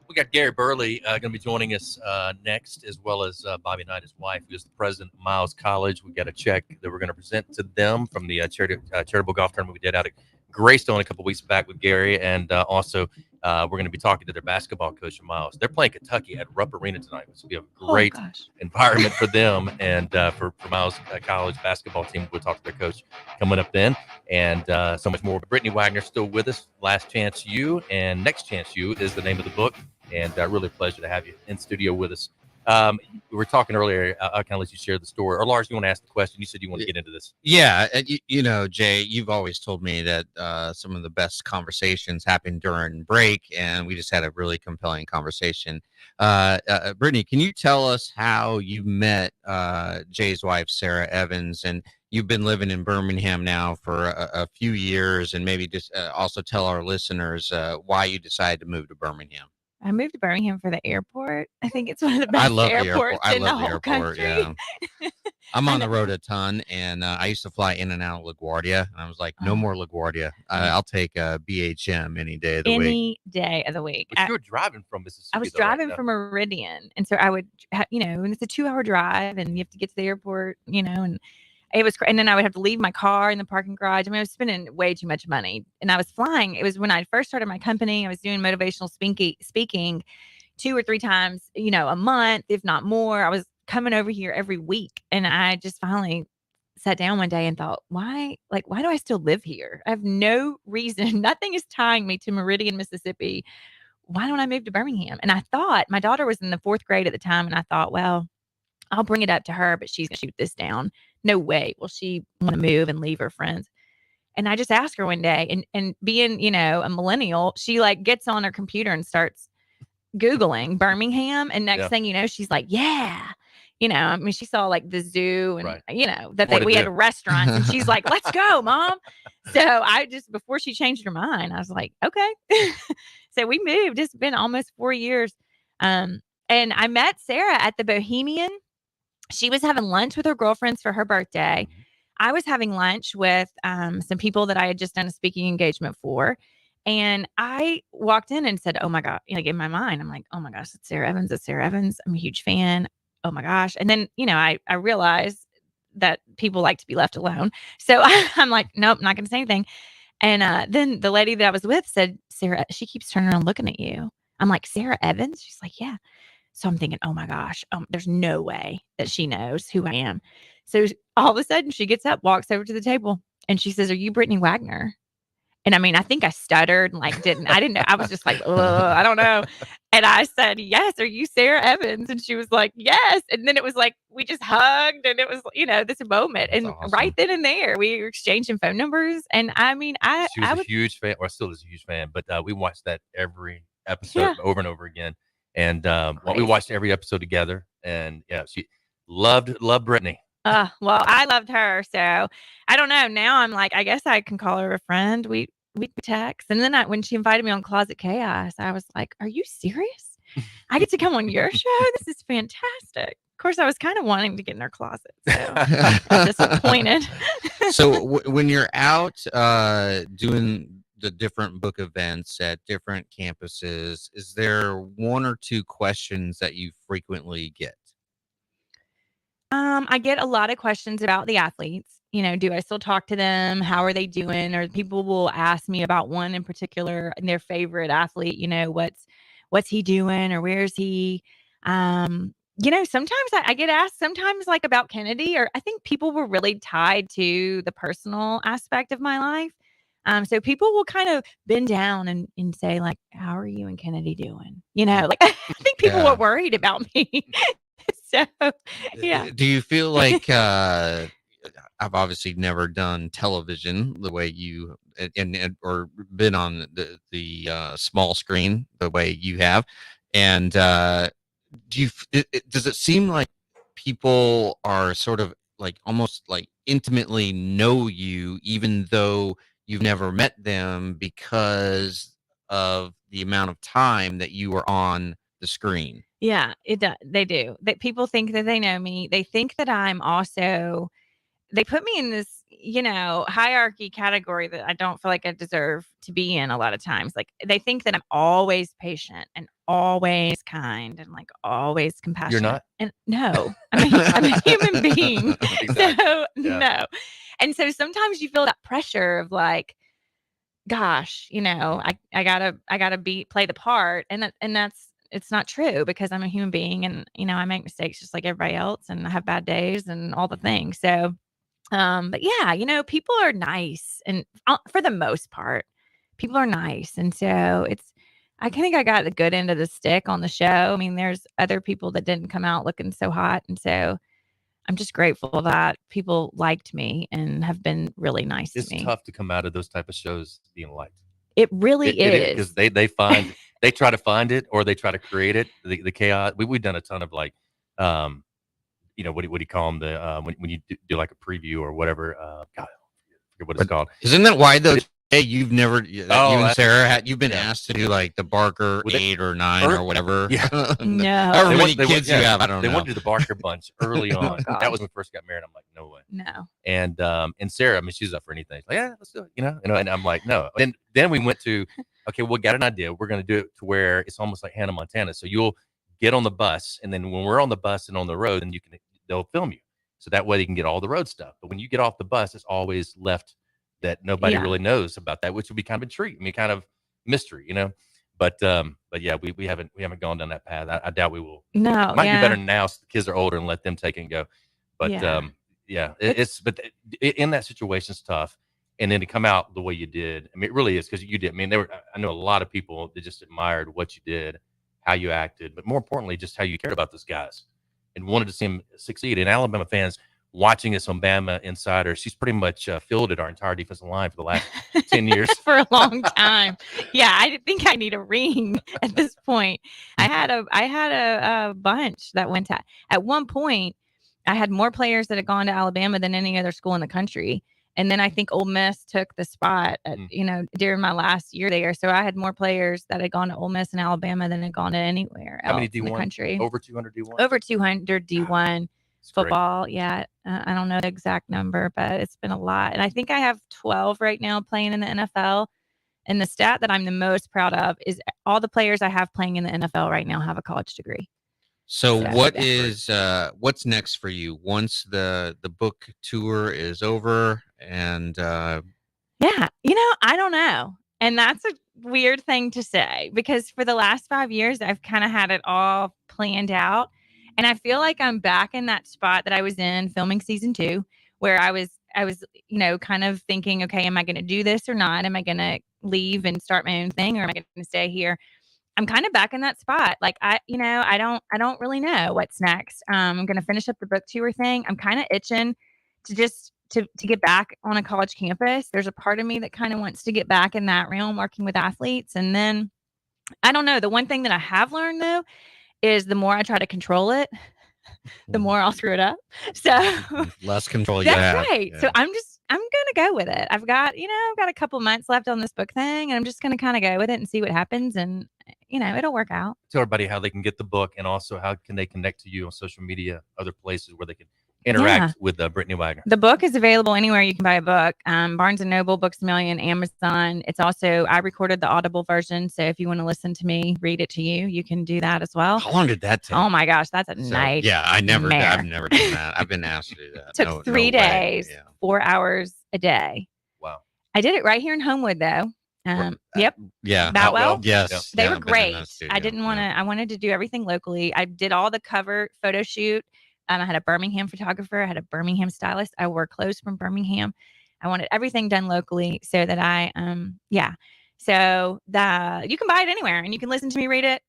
We got Gary Burley going to be joining us next, as well as Bobby Knight, his wife, who is the president of Miles College. We got a check that we're going to present to them from the charitable golf tournament we did out at Greystone a couple weeks back with Gary, and also we're going to be talking to their basketball coach, Miles. They're playing Kentucky at Rupp Arena tonight, which will be a great environment for them and for Miles College basketball team. We'll talk to their coach coming up then, and so much more. Brittany Wagner still with us. Last Chance You and Next Chance You is the name of the book, and really a pleasure to have you in studio with us. We were talking earlier. I'll kind of let you share the story. Or Lars, you want to ask the question? You said you want to get into this. Yeah, you know, Jay, you've always told me that some of the best conversations happen during break, and we just had a really compelling conversation. Brittany, can you tell us how you met Jay's wife, Sarah Evans, and you've been living in Birmingham now for a few years, and maybe just also tell our listeners why you decided to move to Birmingham? I moved to Birmingham for the airport. I think it's one of the best airports in the whole country. Yeah. I'm on the road a ton, and I used to fly in and out of LaGuardia, and I was like, no more LaGuardia. I'll take a BHM any day of the week. Any day of the week. But you were driving from Mississippi. I was driving from Meridian, and so I would, you know, and it's a 2-hour drive, and you have to get to the airport, you know, and it was, and then I would have to leave my car in the parking garage. I mean, I was spending way too much money, and I was flying. It was when I first started my company. I was doing motivational speaking 2 or 3 times, you know, a month, if not more. I was coming over here every week, and I just finally sat down one day and thought, why do I still live here? I have no reason. Nothing is tying me to Meridian, Mississippi. Why don't I move to Birmingham? And I thought, my daughter was in the 4th grade at the time, and I thought, well, I'll bring it up to her, but she's going to shoot this down. No way will she want to move and leave her friends. And I just asked her one day, and being, you know, a millennial, she like gets on her computer and starts Googling Birmingham. And next thing you know, she's like, yeah. You know, I mean, she saw like the zoo and, you know, that we had restaurants, and she's like, let's go, Mom. So I just, before she changed her mind, I was like, okay. So we moved. It's been almost 4 years. And I met Sarah at the Bohemian. She was having lunch with her girlfriends for her birthday. I was having lunch with some people that I had just done a speaking engagement for. And I walked in and said, oh my God, like in my mind, I'm like, oh my gosh, it's Sarah Evans. It's Sarah Evans. I'm a huge fan. Oh my gosh. And then, you know, I realized that people like to be left alone. So I'm like, nope, not going to say anything. And then the lady that I was with said, Sarah, she keeps turning around looking at you. I'm like, Sarah Evans? She's like, yeah. So I'm thinking, oh my gosh, there's no way that she knows who I am. So all of a sudden she gets up, walks over to the table, and she says, are you Brittany Wagner? And I mean, I think I stuttered and I didn't know. I was just like, I don't know. And I said, yes, are you Sarah Evans? And she was like, yes. And then it was like, we just hugged and it was, this moment. That's And awesome. right then and there, we were exchanging phone numbers. And I mean, She was a huge fan, or still is a huge fan, but we watched that every episode over and over again. And we watched every episode together. And yeah, she loved Brittany. Well, I loved her. So I don't know. Now I'm like, I guess I can call her a friend. We text. And then when she invited me on Closet Chaos, I was like, are you serious? I get to come on your show? This is fantastic. Of course, I was kind of wanting to get in her closet. So I was disappointed. So when you're out doing the different book events at different campuses, is there one or two questions that you frequently get? I get a lot of questions about the athletes. Do I still talk to them? How are they doing? Or people will ask me about one in particular, their favorite athlete, what's he doing or where is he? Sometimes I get asked sometimes like about Kennedy, or I think people were really tied to the personal aspect of my life. So people will kind of bend down and say like, how are you and Kennedy doing? Like I think people were worried about me. So, yeah. Do you feel like I've obviously never done television the way you or been on the small screen the way you have, and does it seem like people are sort of like almost like intimately know you even though you've never met them because of the amount of time that you were on the screen? Yeah, it does. They do. That people think that they know me. They think that I'm also. They put me in this, hierarchy category that I don't feel like I deserve to be in a lot of times. Like they think that I'm always patient and always kind and like always compassionate. You're not? And no, I'm a human being. Exactly. So Yeah. no. And so sometimes you feel that pressure of like, gosh, I gotta play the part. And that's, it's not true because I'm a human being and, I make mistakes just like everybody else and I have bad days and all the things. So, but yeah, people are nice and for the most part, people are nice. And so I think I got the good end of the stick on the show. I mean, there's other people that didn't come out looking so hot. And so I'm just grateful that people liked me and have been really nice to me. It's tough to come out of those type of shows being liked. It really is. Because they try to find it or they try to create it. The chaos. We've done a ton of like, what do you call them? When you do like a preview or whatever. God, I forget what it's called. Isn't that why though? Hey, you've never, you and Sarah, you've been yeah. asked to do like the Barker 8 or 9 or whatever. Yeah. No. However many kids you have, I don't know. They wanted to do the Barker bunch early on. gosh. That was when we first got married. I'm like, no way. No. And Sarah, I mean, she's up for anything. She's like, yeah, let's do it. And I'm like, no. Then we went to, okay, we got an idea. We're going to do it to where it's almost like Hannah Montana. So you'll get on the bus, and then when we're on the bus and on the road, then they'll film you. So that way they can get all the road stuff. But when you get off the bus, it's always left that nobody really knows about that, which would be kind of a treat. I mean, kind of mystery, But yeah, we haven't gone down that path. I doubt we will. No, it might be better now since the kids are older and let them take it and go. But but in that situation, it's tough. And then to come out the way you did, I mean, it really is because you did. I mean, I know a lot of people that just admired what you did, how you acted, but more importantly, just how you cared about those guys and wanted to see them succeed. And Alabama fans watching us on BamaInsider, she's pretty much fielded our entire defensive line for the last 10 years. For a long time. Yeah, I think I need a ring at this point. I had a bunch that went to, at one point, I had more players that had gone to Alabama than any other school in the country. And then I think Ole Miss took the spot, during my last year there. So I had more players that had gone to Ole Miss and Alabama than had gone to anywhere else in the country. Over 200 D1? Over 200 D1 football. Great. Yeah. I don't know the exact number, but it's been a lot. And I think I have 12 right now playing in the NFL. And the stat that I'm the most proud of is all the players I have playing in the NFL right now have a college degree. So So, what yeah. is what's next for you once the book tour is over and Yeah, I don't know. And that's a weird thing to say because for the last 5 years, I've kind of had it all planned out. And I feel like I'm back in that spot that I was in filming season 2, where I was, kind of thinking, okay, am I going to do this or not? Am I going to leave and start my own thing or am I going to stay here? I'm kind of back in that spot. Like I don't really know what's next. I'm going to finish up the book tour thing. I'm kind of itching to just to get back on a college campus. There's a part of me that kind of wants to get back in that realm working with athletes. And then I don't know. The one thing that I have learned though is the more I try to control it, the more I'll screw it up. So less control you that's have? right. So I'm gonna go with it. I've got a couple months left on this book thing, and I'm just gonna kind of go with it and see what happens, and it'll work out. Tell everybody how they can get the book and also how can they connect to you on social media, other places where they can interact with Brittany Wagner. The book is available anywhere you can buy a book. Barnes & Noble, Books A Million, Amazon. It's also, I recorded the Audible version. So if you want to listen to me read it to you, you can do that as well. How long did that take? Oh my gosh, that's a night. Yeah, I've never done that. I've been asked to do that. Took 3 days, 4 hours a day. Wow. I did it right here in Homewood though. Yep. Yeah. Boutwell. Yes. They Yeah, were I've been in great. that studio. I wanted to do everything locally. I did all the cover photo shoot. I had a Birmingham photographer. I had a Birmingham stylist. I wore clothes from Birmingham. I wanted everything done locally so that So you can buy it anywhere and you can listen to me read it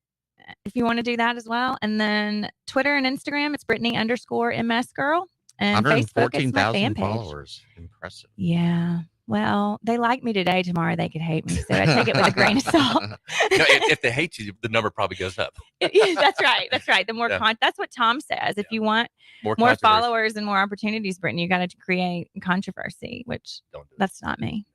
if you want to do that as well. And then Twitter and Instagram, it's Brittany_MS girl. And Facebook, it's my fan 114,000 page. followers. Impressive. Yeah. Well, they like me today. Tomorrow they could hate me. So I take it with a grain of salt. If they hate you, the number probably goes up. Yeah, that's right. That's right. The more that's what Tom says. If you want more followers and more opportunities, Brittany, you got to create controversy, which that's not me.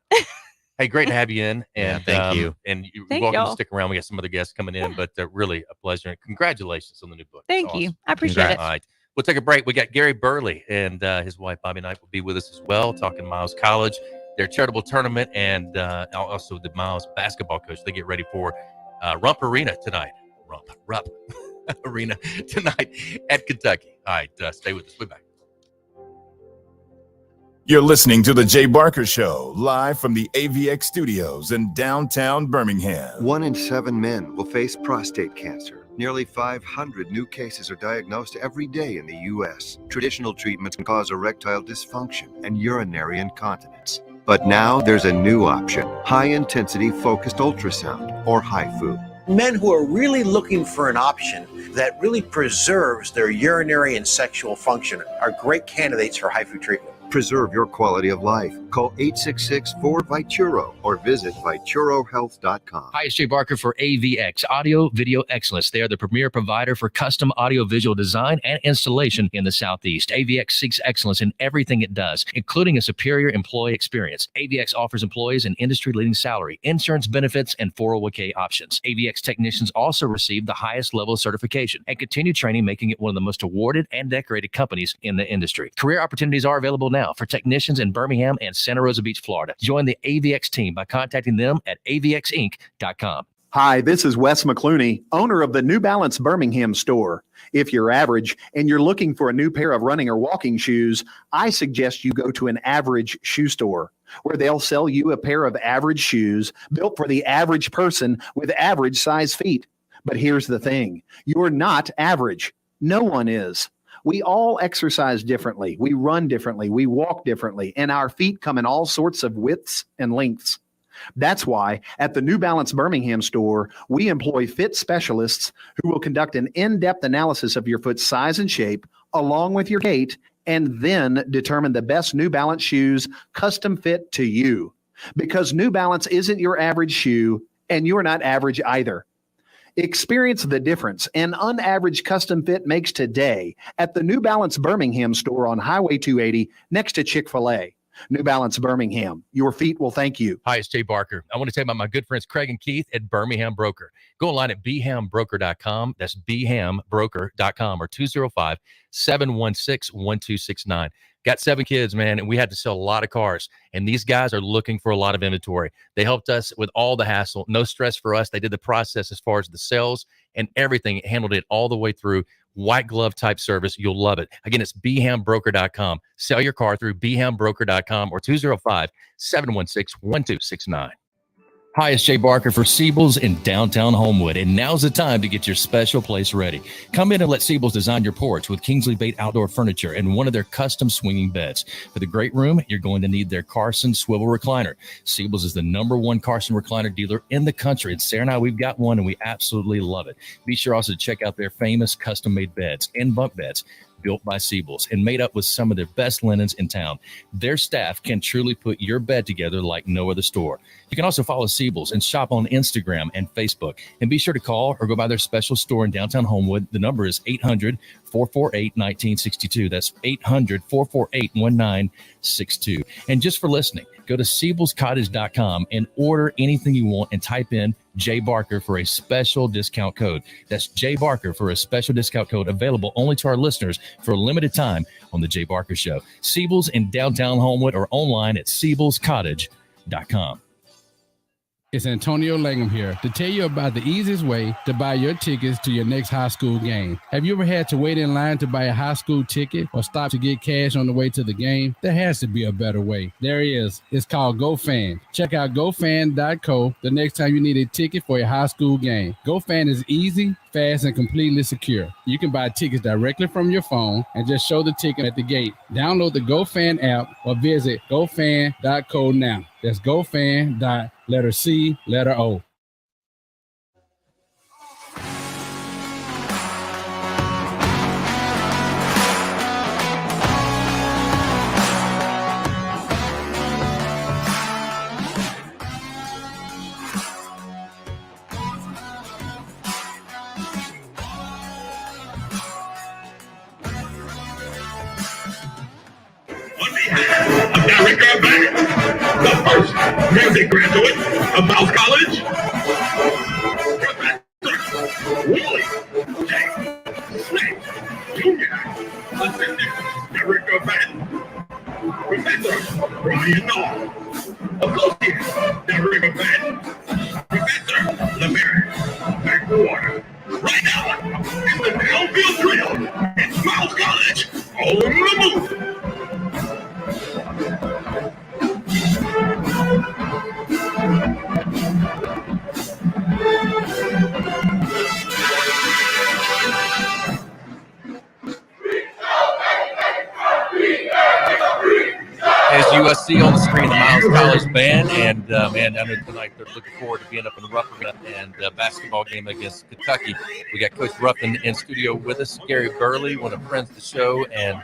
Hey, great to have you in. And thank you. And you're Thank welcome y'all. to stick around. We got some other guests coming in, but really a pleasure. And congratulations on the new book. Thank It's you. awesome. I appreciate it. All right. We'll take a break. We got Gary Burley and his wife, Bobby Knight, will be with us as well, talking Miles College, their charitable tournament, and also the Miles basketball coach. They get ready for Rump Arena tonight. Rump Arena tonight at Kentucky. All right. Stay with us. We'll be back. You're listening to The Jay Barker Show, live from the AVX studios in downtown Birmingham. 1 in 7 men will face prostate cancer. Nearly 500 new cases are diagnosed every day in the U.S. Traditional treatments can cause erectile dysfunction and urinary incontinence. But now there's a new option, high-intensity focused ultrasound, or HIFU. Men who are really looking for an option that really preserves their urinary and sexual function are great candidates for HIFU treatment. Preserve your quality of life. Call 866-4-VITURO or visit VituroHealth.com. Hi, it's Jay Barker for AVX, Audio Video Excellence. They are the premier provider for custom audio-visual design and installation in the Southeast. AVX seeks excellence in everything it does, including a superior employee experience. AVX offers employees an industry-leading salary, insurance benefits, and 401k options. AVX technicians also receive the highest level of certification and continue training, making it one of the most awarded and decorated companies in the industry. Career opportunities are available now for technicians in Birmingham and Santa Rosa Beach, Florida. Join the AVX team by contacting them at avxinc.com. Hi, this is Wes McClooney, owner of the New Balance Birmingham store. If you're average and you're looking for a new pair of running or walking shoes, I suggest you go to an average shoe store where they'll sell you a pair of average shoes built for the average person with average size feet. But here's the thing, you're not average. No one is. We all exercise differently. We run differently. We walk differently. And our feet come in all sorts of widths and lengths. That's why at the New Balance Birmingham store, we employ fit specialists who will conduct an in-depth analysis of your foot's size and shape along with your gait and then determine the best New Balance shoes custom fit to you. Because New Balance isn't your average shoe and you're not average either. Experience the difference an unaverage custom fit makes today at the New Balance Birmingham store on Highway 280 next to Chick-fil-A. New Balance Birmingham, your feet will thank you. Hi, it's Jay Barker. I want to tell you about my good friends Craig and Keith at Birmingham Broker. Go online at bhambroker.com. That's bhambroker.com or 205-716-1269. Got 7 kids, man, and we had to sell a lot of cars. And these guys are looking for a lot of inventory. They helped us with all the hassle. No stress for us. They did the process as far as the sales and everything, handled it all the way through. White glove type service. You'll love it. Again, it's bhambroker.com. Sell your car through bhambroker.com or 205-716-1269. Hi, it's Jay Barker for Siebel's in downtown Homewood, and now's the time to get your special place ready. Come in and let Siebel's design your porch with Kingsley Bait outdoor furniture and one of their custom swinging beds. For the great room, you're going to need their Carson swivel recliner. Siebel's is the #1 Carson recliner dealer in the country, and Sarah and I, we've got one, and we absolutely love it. Be sure also to check out their famous custom-made beds and bunk beds, built by Siebel's and made up with some of their best linens in town. Their staff can truly put your bed together like no other store. You can also follow Siebel's and shop on Instagram and Facebook. And be sure to call or go by their special store in downtown Homewood. The number is 800-448-1962. That's 800-448-1962. And just for listening, go to SiebelsCottage.com and order anything you want and type in Jay Barker for a special discount code. That's Jay Barker for a special discount code available only to our listeners for a limited time on The Jay Barker Show. Siebel's in downtown Homewood or online at SiebelsCottage.com. It's Antonio Langham here to tell you about the easiest way to buy your tickets to your next high school game. Have you ever had to wait in line to buy a high school ticket or stop to get cash on the way to the game? There has to be a better way. There is. It's called GoFan. Check out GoFan.co the next time you need a ticket for a high school game. GoFan is easy, fast, and completely secure. You can buy tickets directly from your phone and just show the ticket at the gate. Download the GoFan app or visit GoFan.co now. That's GoFan.co. Letter C, letter O. The first music graduate of Mouse College, Professor Willie J. Snake Jr., Assistant Director of Band, Professor Brian Noll, Associate Director of Band, Professor LeMary Backwater. Right now, in the downfield drill, it's Mouse College on the move. As USC on the screen, the Miles College band, and man, I know tonight they're looking forward to being up in Ruffin and basketball game against Kentucky. We got Coach Ruffin in studio with us, Gary Burley, one of the friends of the show, and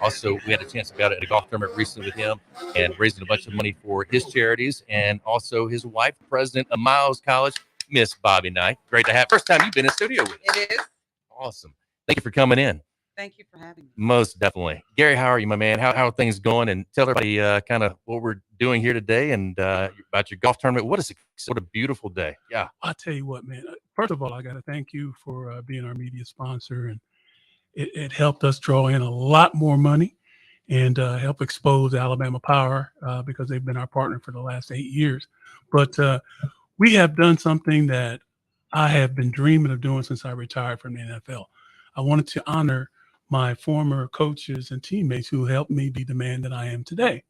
also we had a chance to be out at a golf tournament recently with him and raising a bunch of money for his charities, and also his wife, president of Miles College, Miss Bobby Knight. Great to have. First time you've been in studio with us. It is. Awesome. Thank you for coming in. Thank you for having me. Most definitely. Gary, how are you, my man? How are things going? And tell everybody kind of what we're doing here today and about your golf tournament. What a beautiful day. Yeah. I'll tell you what, man. First of all, I got to thank you for being our media sponsor. And it helped us draw in a lot more money and help expose Alabama Power because they've been our partner for the last 8 years. But we have done something that I have been dreaming of doing since I retired from the NFL. I wanted to honor my former coaches and teammates who helped me be the man that I am today.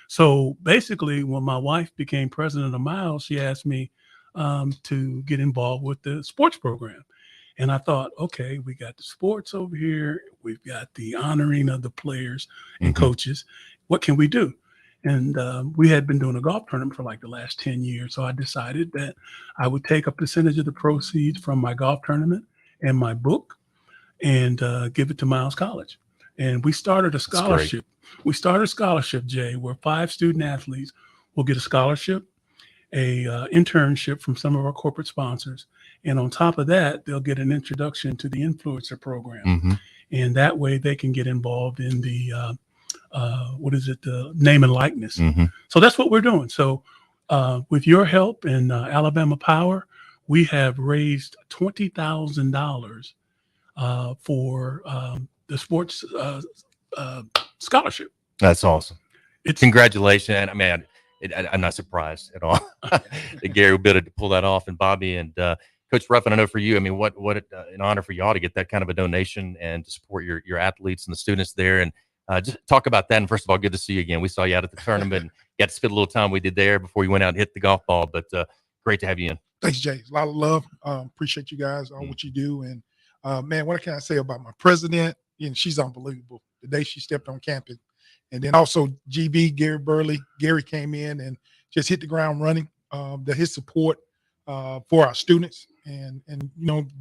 So basically, when my wife became president of Miles, she asked me to get involved with the sports program. And I thought, okay, we got the sports over here. We've got the honoring of the players and coaches. What can we do? And we had been doing a golf tournament for like the last 10 years. So I decided that I would take a percentage of the proceeds from my golf tournament and my book and give it to Miles College. And we started a scholarship. We started a scholarship, Jay, where 5 student athletes will get a scholarship, a internship from some of our corporate sponsors. And on top of that, they'll get an introduction to the influencer program. And that way they can get involved in the, the name and likeness. So that's what we're doing. So with your help and Alabama Power, we have raised $20,000 for the sports scholarship. That's awesome. Congratulations. And I mean, I'm not surprised at all that Gary will be able to pull that off. And Bobby and Coach Coach Ruff, and I know for you, I mean, what an honor for y'all to get that kind of a donation and to support your athletes and the students there. And just talk about that. And first of all, good to see you again. We saw you out at the tournament and got to spend a little time we did there before you went out and hit the golf ball. But great to have you in. Thanks, Jay. A lot of love. Appreciate you guys, all what you do. And man, what can I say about my president? She's unbelievable. The day she stepped on campus. And then also GB, Gary Burley. Gary came in and just hit the ground running. His support for our students. And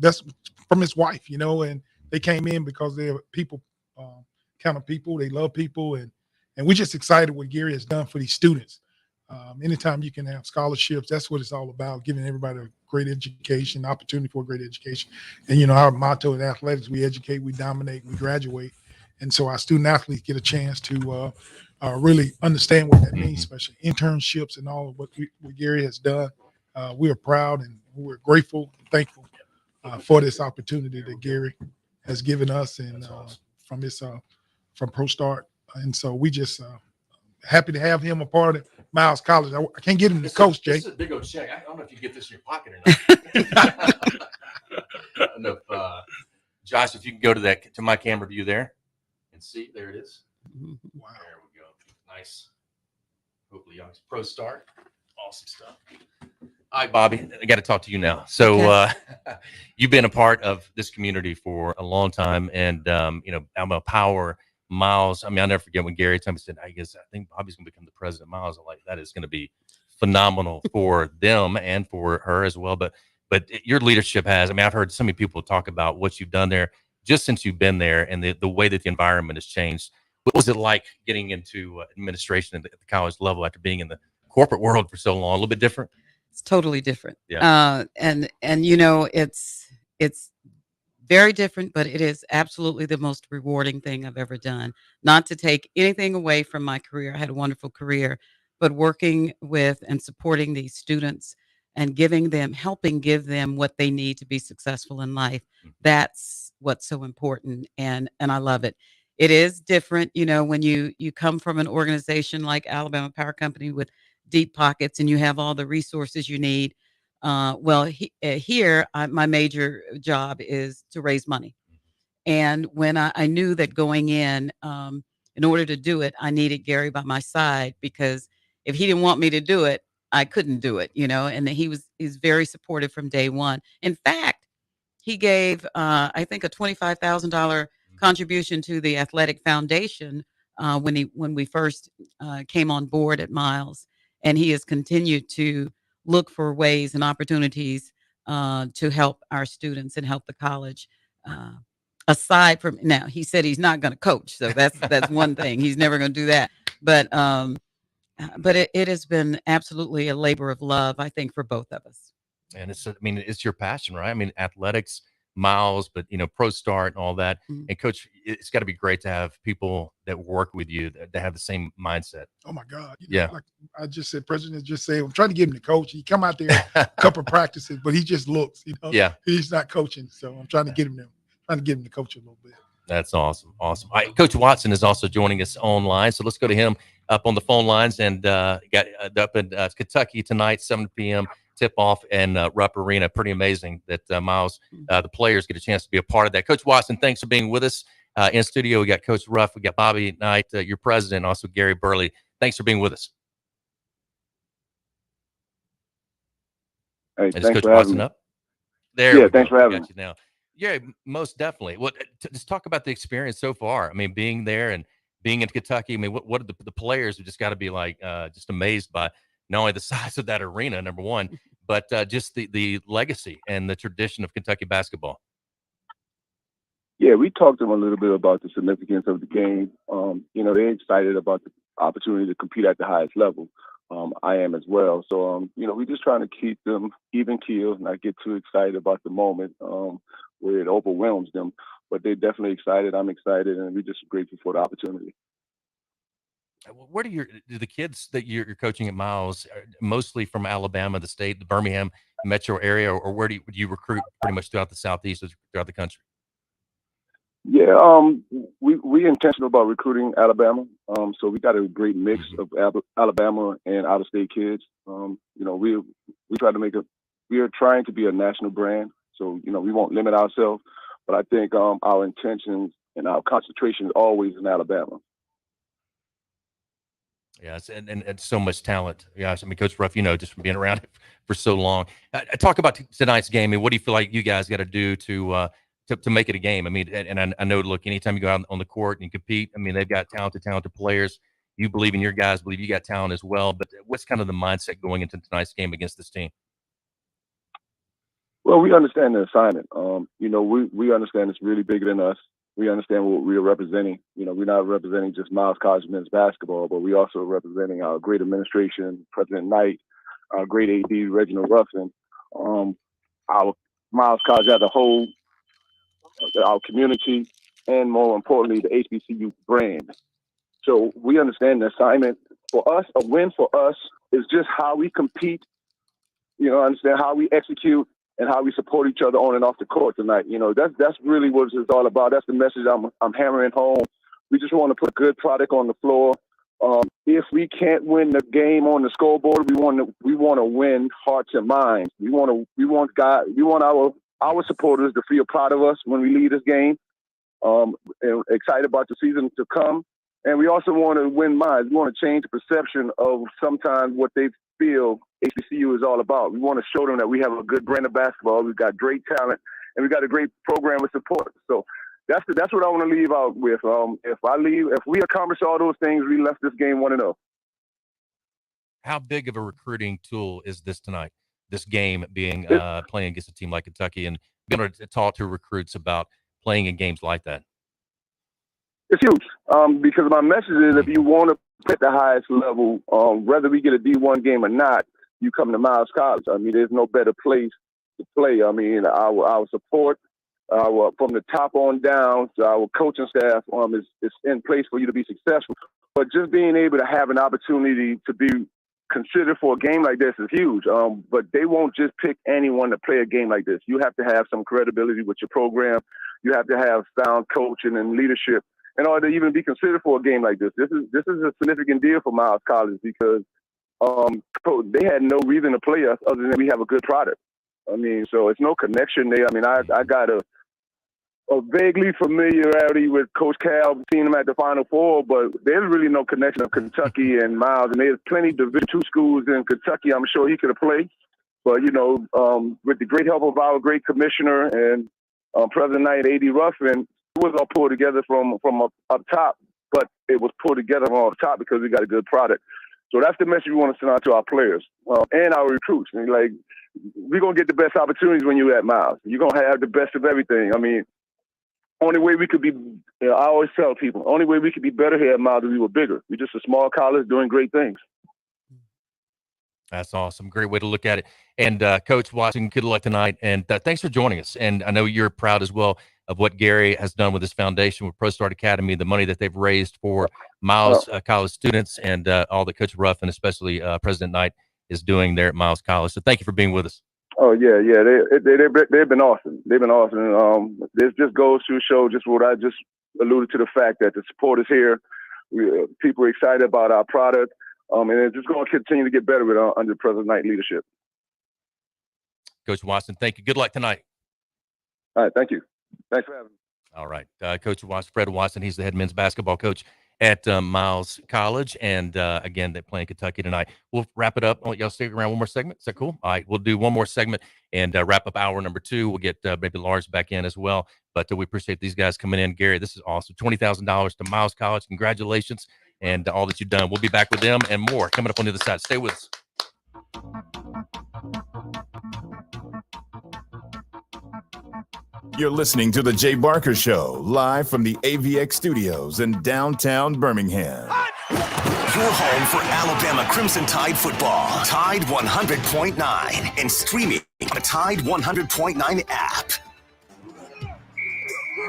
that's from his wife, and they came in because they're people, kind of people. They love people. And we're just excited what Gary has done for these students. Anytime you can have scholarships, that's what it's all about, giving everybody a great education, opportunity for a great education. And, our motto in athletics, we educate, we dominate, we graduate. And so our student athletes get a chance to really understand what that means, especially internships and all of what Gary has done. We are proud and we're grateful and thankful for this opportunity that Gary has given us and from ProStart. And so we just happy to have him a part of Miles College. I can't get him to coach, Jay. This is a big old check. I don't know if you get this in your pocket or not. I don't know if, Josh, if you can go to my camera view there and see, there it is. Wow. There we go. Nice. Hopefully, y'all ProStart. Awesome stuff. All right, Bobby, I got to talk to you now. So you've been a part of this community for a long time, and Alabama Power, Miles. I mean, I'll never forget when Gary told me, said, I think Bobby's going to become the president. Miles, I'm like, that is going to be phenomenal for them and for her as well. But your leadership has, I mean, I've heard so many people talk about what you've done there just since you've been there and the way that the environment has changed. What was it like getting into administration at the college level after being in the corporate world for so long? A little bit different? It's totally different. Yeah. And it's very different, but it is absolutely the most rewarding thing I've ever done. Not to take anything away from my career. I had a wonderful career, but working with and supporting these students and helping give them what they need to be successful in life. That's what's so important. And I love it. It is different, when you come from an organization like Alabama Power Company with deep pockets and you have all the resources you need. Here, my major job is to raise money. And when I knew that going in order to do it, I needed Gary by my side, because if he didn't want me to do it, I couldn't do it, and he's very supportive from day one. In fact, he gave, I think, a $25,000 contribution to the athletic foundation when we first came on board at Miles. And he has continued to look for ways and opportunities to help our students and help the college. Aside from, now, he said he's not going to coach, so that's one thing. He's never going to do that. But it has been absolutely a labor of love, I think, for both of us. And it's your passion, right? I mean, athletics, Miles, but ProStart and all that. Mm-hmm. And Coach, it's got to be great to have people that work with you that have the same mindset. Oh my God! Like I just said, President just said, I'm trying to get him to coach. He come out there a couple of practices, but he just looks. Yeah, he's not coaching, so I'm trying to get him to coach a little bit. That's awesome. All right, Coach Watson is also joining us online, so let's go to him up on the phone lines and got up in Kentucky tonight, 7 p.m. tip-off and Rupp Arena. Pretty amazing that Miles, the players get a chance to be a part of that. Coach Watson, thanks for being with us. In studio, we got Coach Ruff, we got Bobby Knight, your president, also Gary Burley. Thanks for being with us. Hey, Is thanks Coach for having Watson me. up? There. Yeah, thanks for having me. You now. Yeah, most definitely. Well, just talk about the experience so far. I mean, being there and being in Kentucky. I mean, what are the players have just got to be like just amazed by not only the size of that arena, number one, but just the legacy and the tradition of Kentucky basketball. Yeah, we talked to them a little bit about the significance of the game. They're excited about the opportunity to compete at the highest level. I am as well. So, we're just trying to keep them even keeled, not get too excited about the moment where it overwhelms them. But they're definitely excited. I'm excited, and we're just grateful for the opportunity. What are the kids that you're coaching at Miles, mostly from Alabama, the state, the Birmingham metro area, or where do you recruit pretty much throughout the Southeast, throughout the country? Yeah, we intentional about recruiting Alabama. So we got a great mix of Alabama and out-of-state kids. We try to make we are trying to be a national brand. So, we won't limit ourselves. But I think our intentions and our concentration is always in Alabama. Yes, and so much talent. Yes, I mean, Coach Ruff, just from being around it for so long. Talk about tonight's game, and what do you feel like you guys got to do to make it a game? I mean, and I know, look, anytime you go out on the court and compete, I mean, they've got talented players. You believe in your guys, believe you got talent as well. But what's kind of the mindset going into tonight's game against this team? Well, we understand the assignment. We understand it's really bigger than us. We understand what we are representing. We're not representing just Miles College men's basketball, but we also representing our great administration, President Knight, our great AD, Reginald Ruffin, our Miles College as a whole, our community, and more importantly, the HBCU brand. So we understand the assignment. For us, a win for us is just how we compete, understand how we execute, and how we support each other on and off the court tonight. That's really what it's all about. That's the message I'm hammering home. We just want to put a good product on the floor. If we can't win the game on the scoreboard, we want to win hearts and minds. We want our supporters to feel proud of us when we lead this game. And excited about the season to come. And we also want to win minds. We want to change the perception of sometimes what they feel HBCU is all about. We want to show them that we have a good brand of basketball. We've got great talent, and we've got a great program of support. So that's what I want to leave out with. If we accomplish all those things, we left this game 1-0. How big of a recruiting tool is this tonight? This game being playing against a team like Kentucky and being able to talk to recruits about playing in games like that. It's huge because my message is if you want to play at the highest level, whether we get a D1 game or not, you come to Miles College. I mean, there's no better place to play. I mean, our support, from the top on down to our coaching staff is in place for you to be successful. But just being able to have an opportunity to be considered for a game like this is huge. But they won't just pick anyone to play a game like this. You have to have some credibility with your program. You have to have sound coaching and leadership in order to even be considered for a game like this. This is a significant deal for Miles College because they had no reason to play us other than we have a good product. I mean, so it's no connection there. I mean, I got a vaguely familiarity with Coach Cal, seeing him at the Final Four, but there's really no connection of Kentucky and Miles. And there's plenty of Division II schools in Kentucky I'm sure he could have played. But, with the great help of our great commissioner and President Knight, AD Ruffin, it was all pulled together from up top, but it was pulled together from up top because we got a good product. So that's the message we want to send out to our players and our recruits. And we're going to get the best opportunities when you're at Miles. You're going to have the best of everything. I mean, only way we could be, I always tell people, only way we could be better here at Miles is we were bigger. We're just a small college doing great things. That's awesome. Great way to look at it. And Coach Watson, good luck tonight. And thanks for joining us. And I know you're proud as well of what Gary has done with his foundation with Pro Start Academy, the money that they've raised for Miles College students, and all that Coach Ruff and especially President Knight is doing there at Miles College. So thank you for being with us. Oh yeah. They've been awesome. They've been awesome. This just goes to show just what I just alluded to, the fact that the support is here. People are excited about our product, and it's just going to continue to get better with under President Knight leadership. Coach Watson, thank you. Good luck tonight. All right, thank you. Thanks for having me. All right. Coach Watson, Fred Watson, he's the head men's basketball coach at Miles College. And again, they're playing Kentucky tonight. We'll wrap it up. I'll let y'all stick around one more segment. Is that cool? All right. We'll do one more segment and wrap up hour number 2. We'll get maybe Lars back in as well. But we appreciate these guys coming in. Gary, this is awesome. $20,000 to Miles College. Congratulations and all that you've done. We'll be back with them and more coming up on the other side. Stay with us. You're listening to The Jay Barker Show, live from the AVX studios in downtown Birmingham. Your home for Alabama Crimson Tide football. Tide 100.9 and streaming on the Tide 100.9 app.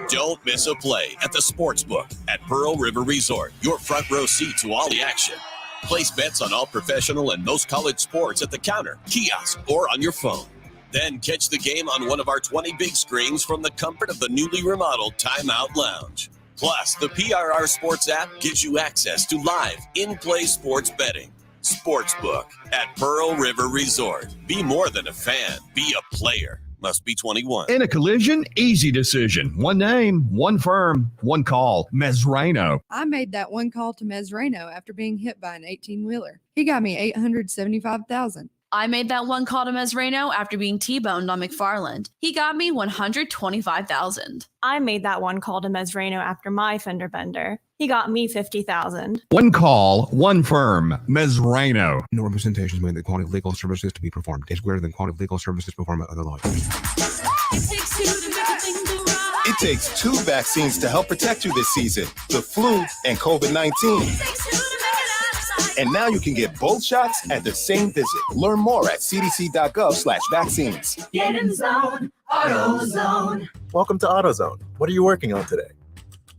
Don't miss a play at the Sportsbook at Pearl River Resort. Your front row seat to all the action. Place bets on all professional and most college sports at the counter, kiosk, or on your phone. Then catch the game on one of our 20 big screens from the comfort of the newly remodeled Timeout Lounge. Plus, the PRR Sports app gives you access to live, in-play sports betting. Sportsbook at Pearl River Resort. Be more than a fan. Be a player. Must be 21. In a collision, easy decision. One name, one firm, one call. Mesrano. I made that one call to Mesrano after being hit by an 18-wheeler. He got me $875,000. I made that one call to Mesrano after being T-boned on McFarland. He got me $125,000. I made that one call to Mesrano after my fender bender. He got me $50,000. One call, one firm. Mesrano. No representations made that quality of legal services to be performed is greater than quality of legal services performed by other lawyers. It takes two vaccines to help protect you this season, the flu and COVID-19. And now you can get both shots at the same visit. Learn more at cdc.gov/vaccines. Get in zone, AutoZone. Welcome to AutoZone. What are you working on today?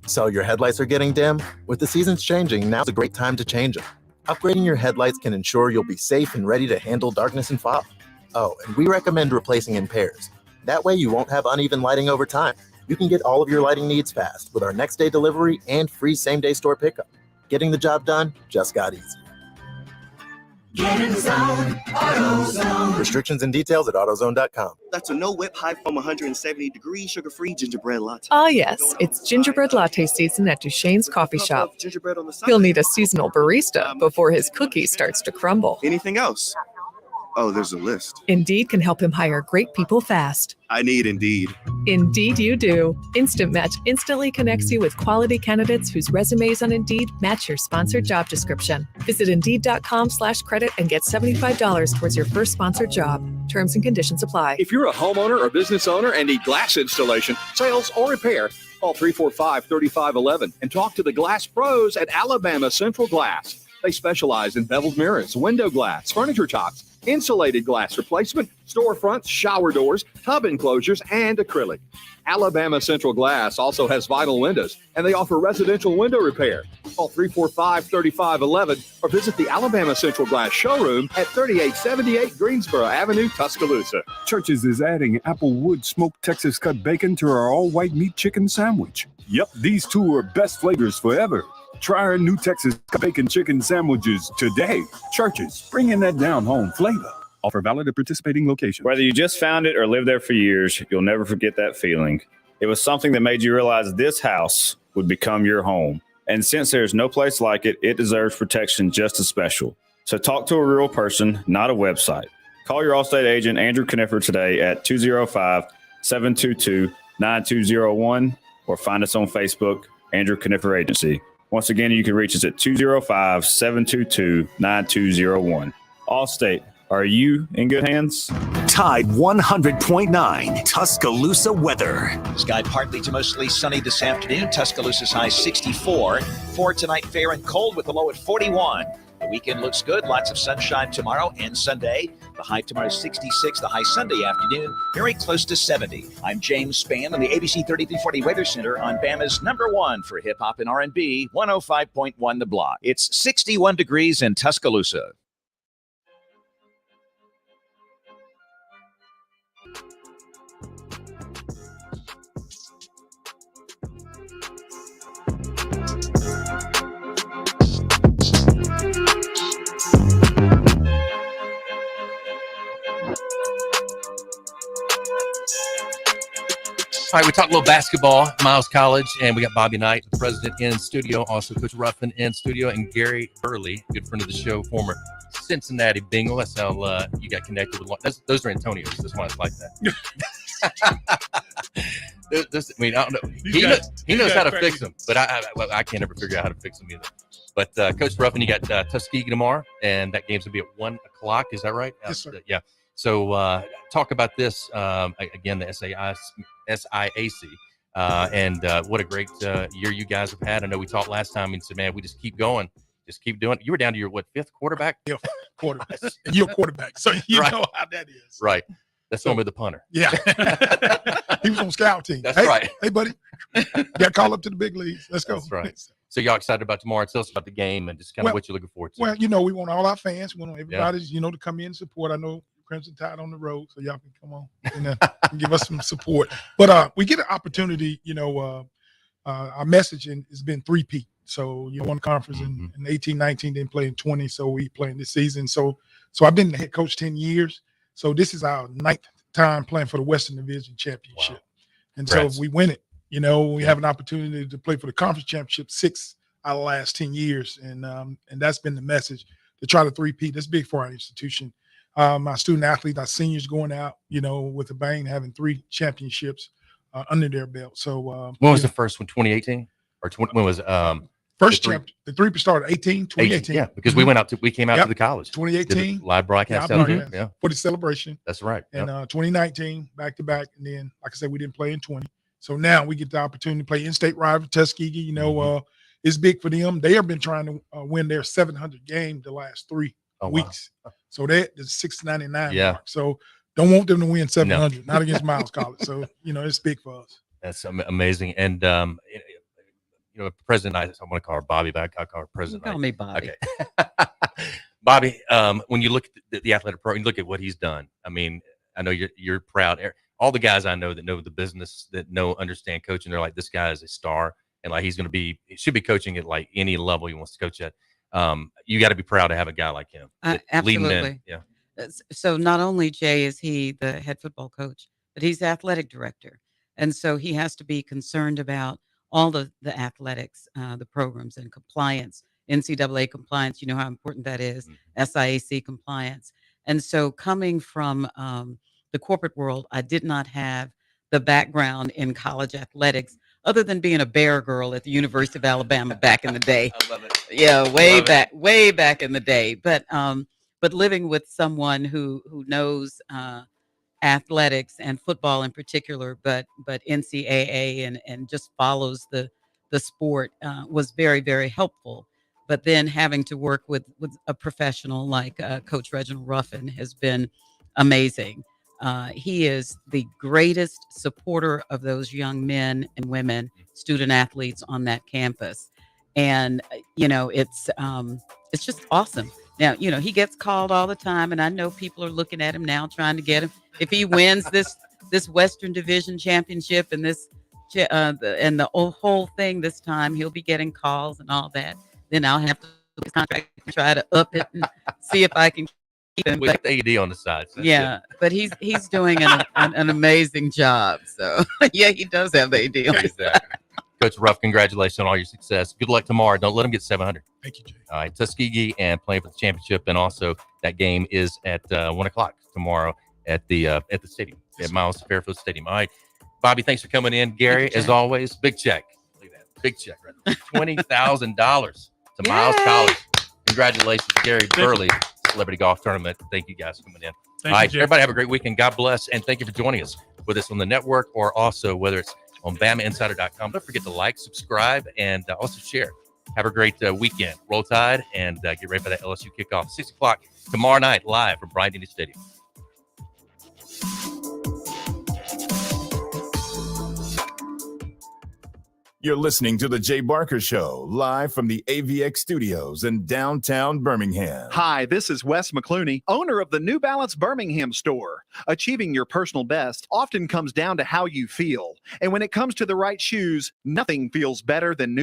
So your headlights are getting dim? With the seasons changing, now's a great time to change them. Upgrading your headlights can ensure you'll be safe and ready to handle darkness and fog. Oh, and we recommend replacing in pairs. That way you won't have uneven lighting over time. You can get all of your lighting needs fast with our next day delivery and free same-day store pickup. Getting the job done just got easier. Get in zone, AutoZone. Restrictions and details at AutoZone.com. That's a no-whip, high foam, 170 degree, sugar-free gingerbread latte. Ah, yes, it's gingerbread latte season at Duchesne's Coffee Shop. He'll need a seasonal barista before his cookie starts to crumble. Anything else? Oh, there's a list. Indeed can help him hire great people fast. I need Indeed. Indeed you do. Instant Match instantly connects you with quality candidates whose resumes on Indeed match your sponsored job description. Visit Indeed.com/credit and get $75 towards your first sponsored job. Terms and conditions apply. If you're a homeowner or business owner and need glass installation, sales, or repair, call 345-3511 and talk to the glass pros at Alabama Central Glass. They specialize in beveled mirrors, window glass, furniture tops, insulated glass replacement, storefronts, shower doors, tub enclosures, and acrylic. Alabama Central Glass also has vinyl windows, and they offer residential window repair. Call 345-3511 or visit the Alabama Central Glass showroom at 3878 Greensboro Avenue, Tuscaloosa. Churches is adding Applewood smoked Texas cut bacon to our all-white meat chicken sandwich. Yep, these two are best flavors forever. Try our new Texas bacon chicken sandwiches today. Churches, bring in that down-home flavor. Offer valid at participating locations. Whether you just found it or lived there for years, you'll never forget that feeling. It was something that made you realize this house would become your home. And since there's no place like it, it deserves protection just as special. So talk to a real person, not a website. Call your Allstate agent, Andrew Kniffer, today at 205-722-9201 or find us on Facebook, Andrew Kniffer Agency. Once again, you can reach us at 205-722-9201. Allstate, are you in good hands? Tide 100.9 Tuscaloosa weather. Sky partly to mostly sunny this afternoon. Tuscaloosa's high 64. For tonight, fair and cold with a low at 41. The weekend looks good. Lots of sunshine tomorrow and Sunday. The high tomorrow is 66. The high Sunday afternoon, very close to 70. I'm James Spann on the ABC 3340 Weather Center on Bama's #1 for hip-hop and R&B, 105.1 The Block. It's 61 degrees in Tuscaloosa. All right, we talked a little basketball, Miles College, and we got Bobby Knight, the president, in studio. Also, Coach Ruffin in studio, and Gary Burley, good friend of the show, former Cincinnati Bengal. That's how you got connected with. Those are Antonio's. That's why it's like that. I mean, I don't know. He knows how to fix them, but I can't ever figure out how to fix them either. But Coach Ruffin, you got Tuskegee tomorrow, and that game's gonna be at 1 o'clock. Is that right? Yes, sir. Yeah. So talk about this again, the SIAC, and what a great year you guys have had. I know we talked last time and said, man, we just keep going, just keep doing it. You were down to your fifth quarterback? Yeah, quarterback. You're a quarterback, so you right. know how that is. Right. That's normally the punter. Yeah. He was on scout team. That's right. Hey, buddy, got called up to the big leagues. Let's go. That's right. So y'all excited about tomorrow? Tell us about the game and just kind of what you're looking forward to. Well, we want all our fans, we want everybody, to come in and support. I know Crimson Tide on the road, so y'all can come on and give us some support. But we get an opportunity, our messaging has been 3P. So you won conference in 18, 19, didn't play in 20. So we playing this season. So I'm been the head coach 10 years. So this is our 9th time playing for the Western Division Championship. Wow. And so if we win it, we have an opportunity to play for the conference championship 6 out of the last 10 years. And that's been the message, to try to three-peat. That's big for our institution. My student athletes, our seniors going out, with a bang, having 3 championships under their belt. So when was the first one? 2018 or when was first chapter? The 3 started 2018. Yeah, because we came out to the college. 2018 live broadcast out here. Yeah, for the celebration. That's right. And 2019 back to back, and then like I said, we didn't play in 20. So now we get the opportunity to play in-state rival Tuskegee. It's big for them. They have been trying to win their 700 game the last 3 weeks. Wow. So that is 699 mark. So don't want them to win 700, not against Miles College. So, it's big for us. That's amazing. And, President, I want to call her Bobby, but I call her President. You call me Bobby. Okay. Bobby, when you look at the athletic program, you look at what he's done. I mean, I know you're proud. All the guys I know that know the business, that understand coaching, they're like, this guy is a star. And like, he should be coaching at like any level he wants to coach at. You got to be proud to have a guy like him. Absolutely. Yeah. So not only, Jay, is he the head football coach, but he's the athletic director. And so he has to be concerned about all the athletics, the programs and compliance, NCAA compliance. You know how important that is, SIAC compliance. And so coming from the corporate world, I did not have the background in college athletics other than being a bear girl at the University of Alabama back in the day. I love it. Yeah, way back in the day. But living with someone who knows athletics and football in particular, but NCAA and just follows the sport was very, very helpful. But then having to work with a professional like Coach Reginald Ruffin has been amazing. He is the greatest supporter of those young men and women, student athletes on that campus. And, it's just awesome. Now, he gets called all the time, and I know people are looking at him now trying to get him. If he wins this Western Division Championship and the whole thing this time, he'll be getting calls and all that. Then I'll have to look at his contract and try to up it and see if I can keep him. With AD on the side. So but he's doing an amazing job. So, yeah, he does have the AD on his side. Coach Ruff, congratulations on all your success. Good luck tomorrow. Don't let him get 700. Thank you, Jay. All right, Tuskegee and playing for the championship, and also that game is at 1:00 tomorrow at the stadium, at Miles Fairfield Stadium. All right, Bobby, thanks for coming in. Gary, as always, big check. Look at that, big check right there. $20,000 to Miles College. Congratulations, Gary Burley, Celebrity Golf Tournament. Thank you guys for coming in. All right, everybody have a great weekend. God bless, and thank you for joining us, whether it's on the network or also whether it's on BamaInsider.com. Don't forget to like, subscribe, and also share. Have a great weekend. Roll Tide, and get ready for that LSU kickoff. 6 o'clock tomorrow night, live from Bryant-Denny Stadium. You're listening to The Jay Barker Show, live from the AVX studios in downtown Birmingham. Hi, this is Wes McClooney, owner of the New Balance Birmingham store. Achieving your personal best often comes down to how you feel. And when it comes to the right shoes, nothing feels better than New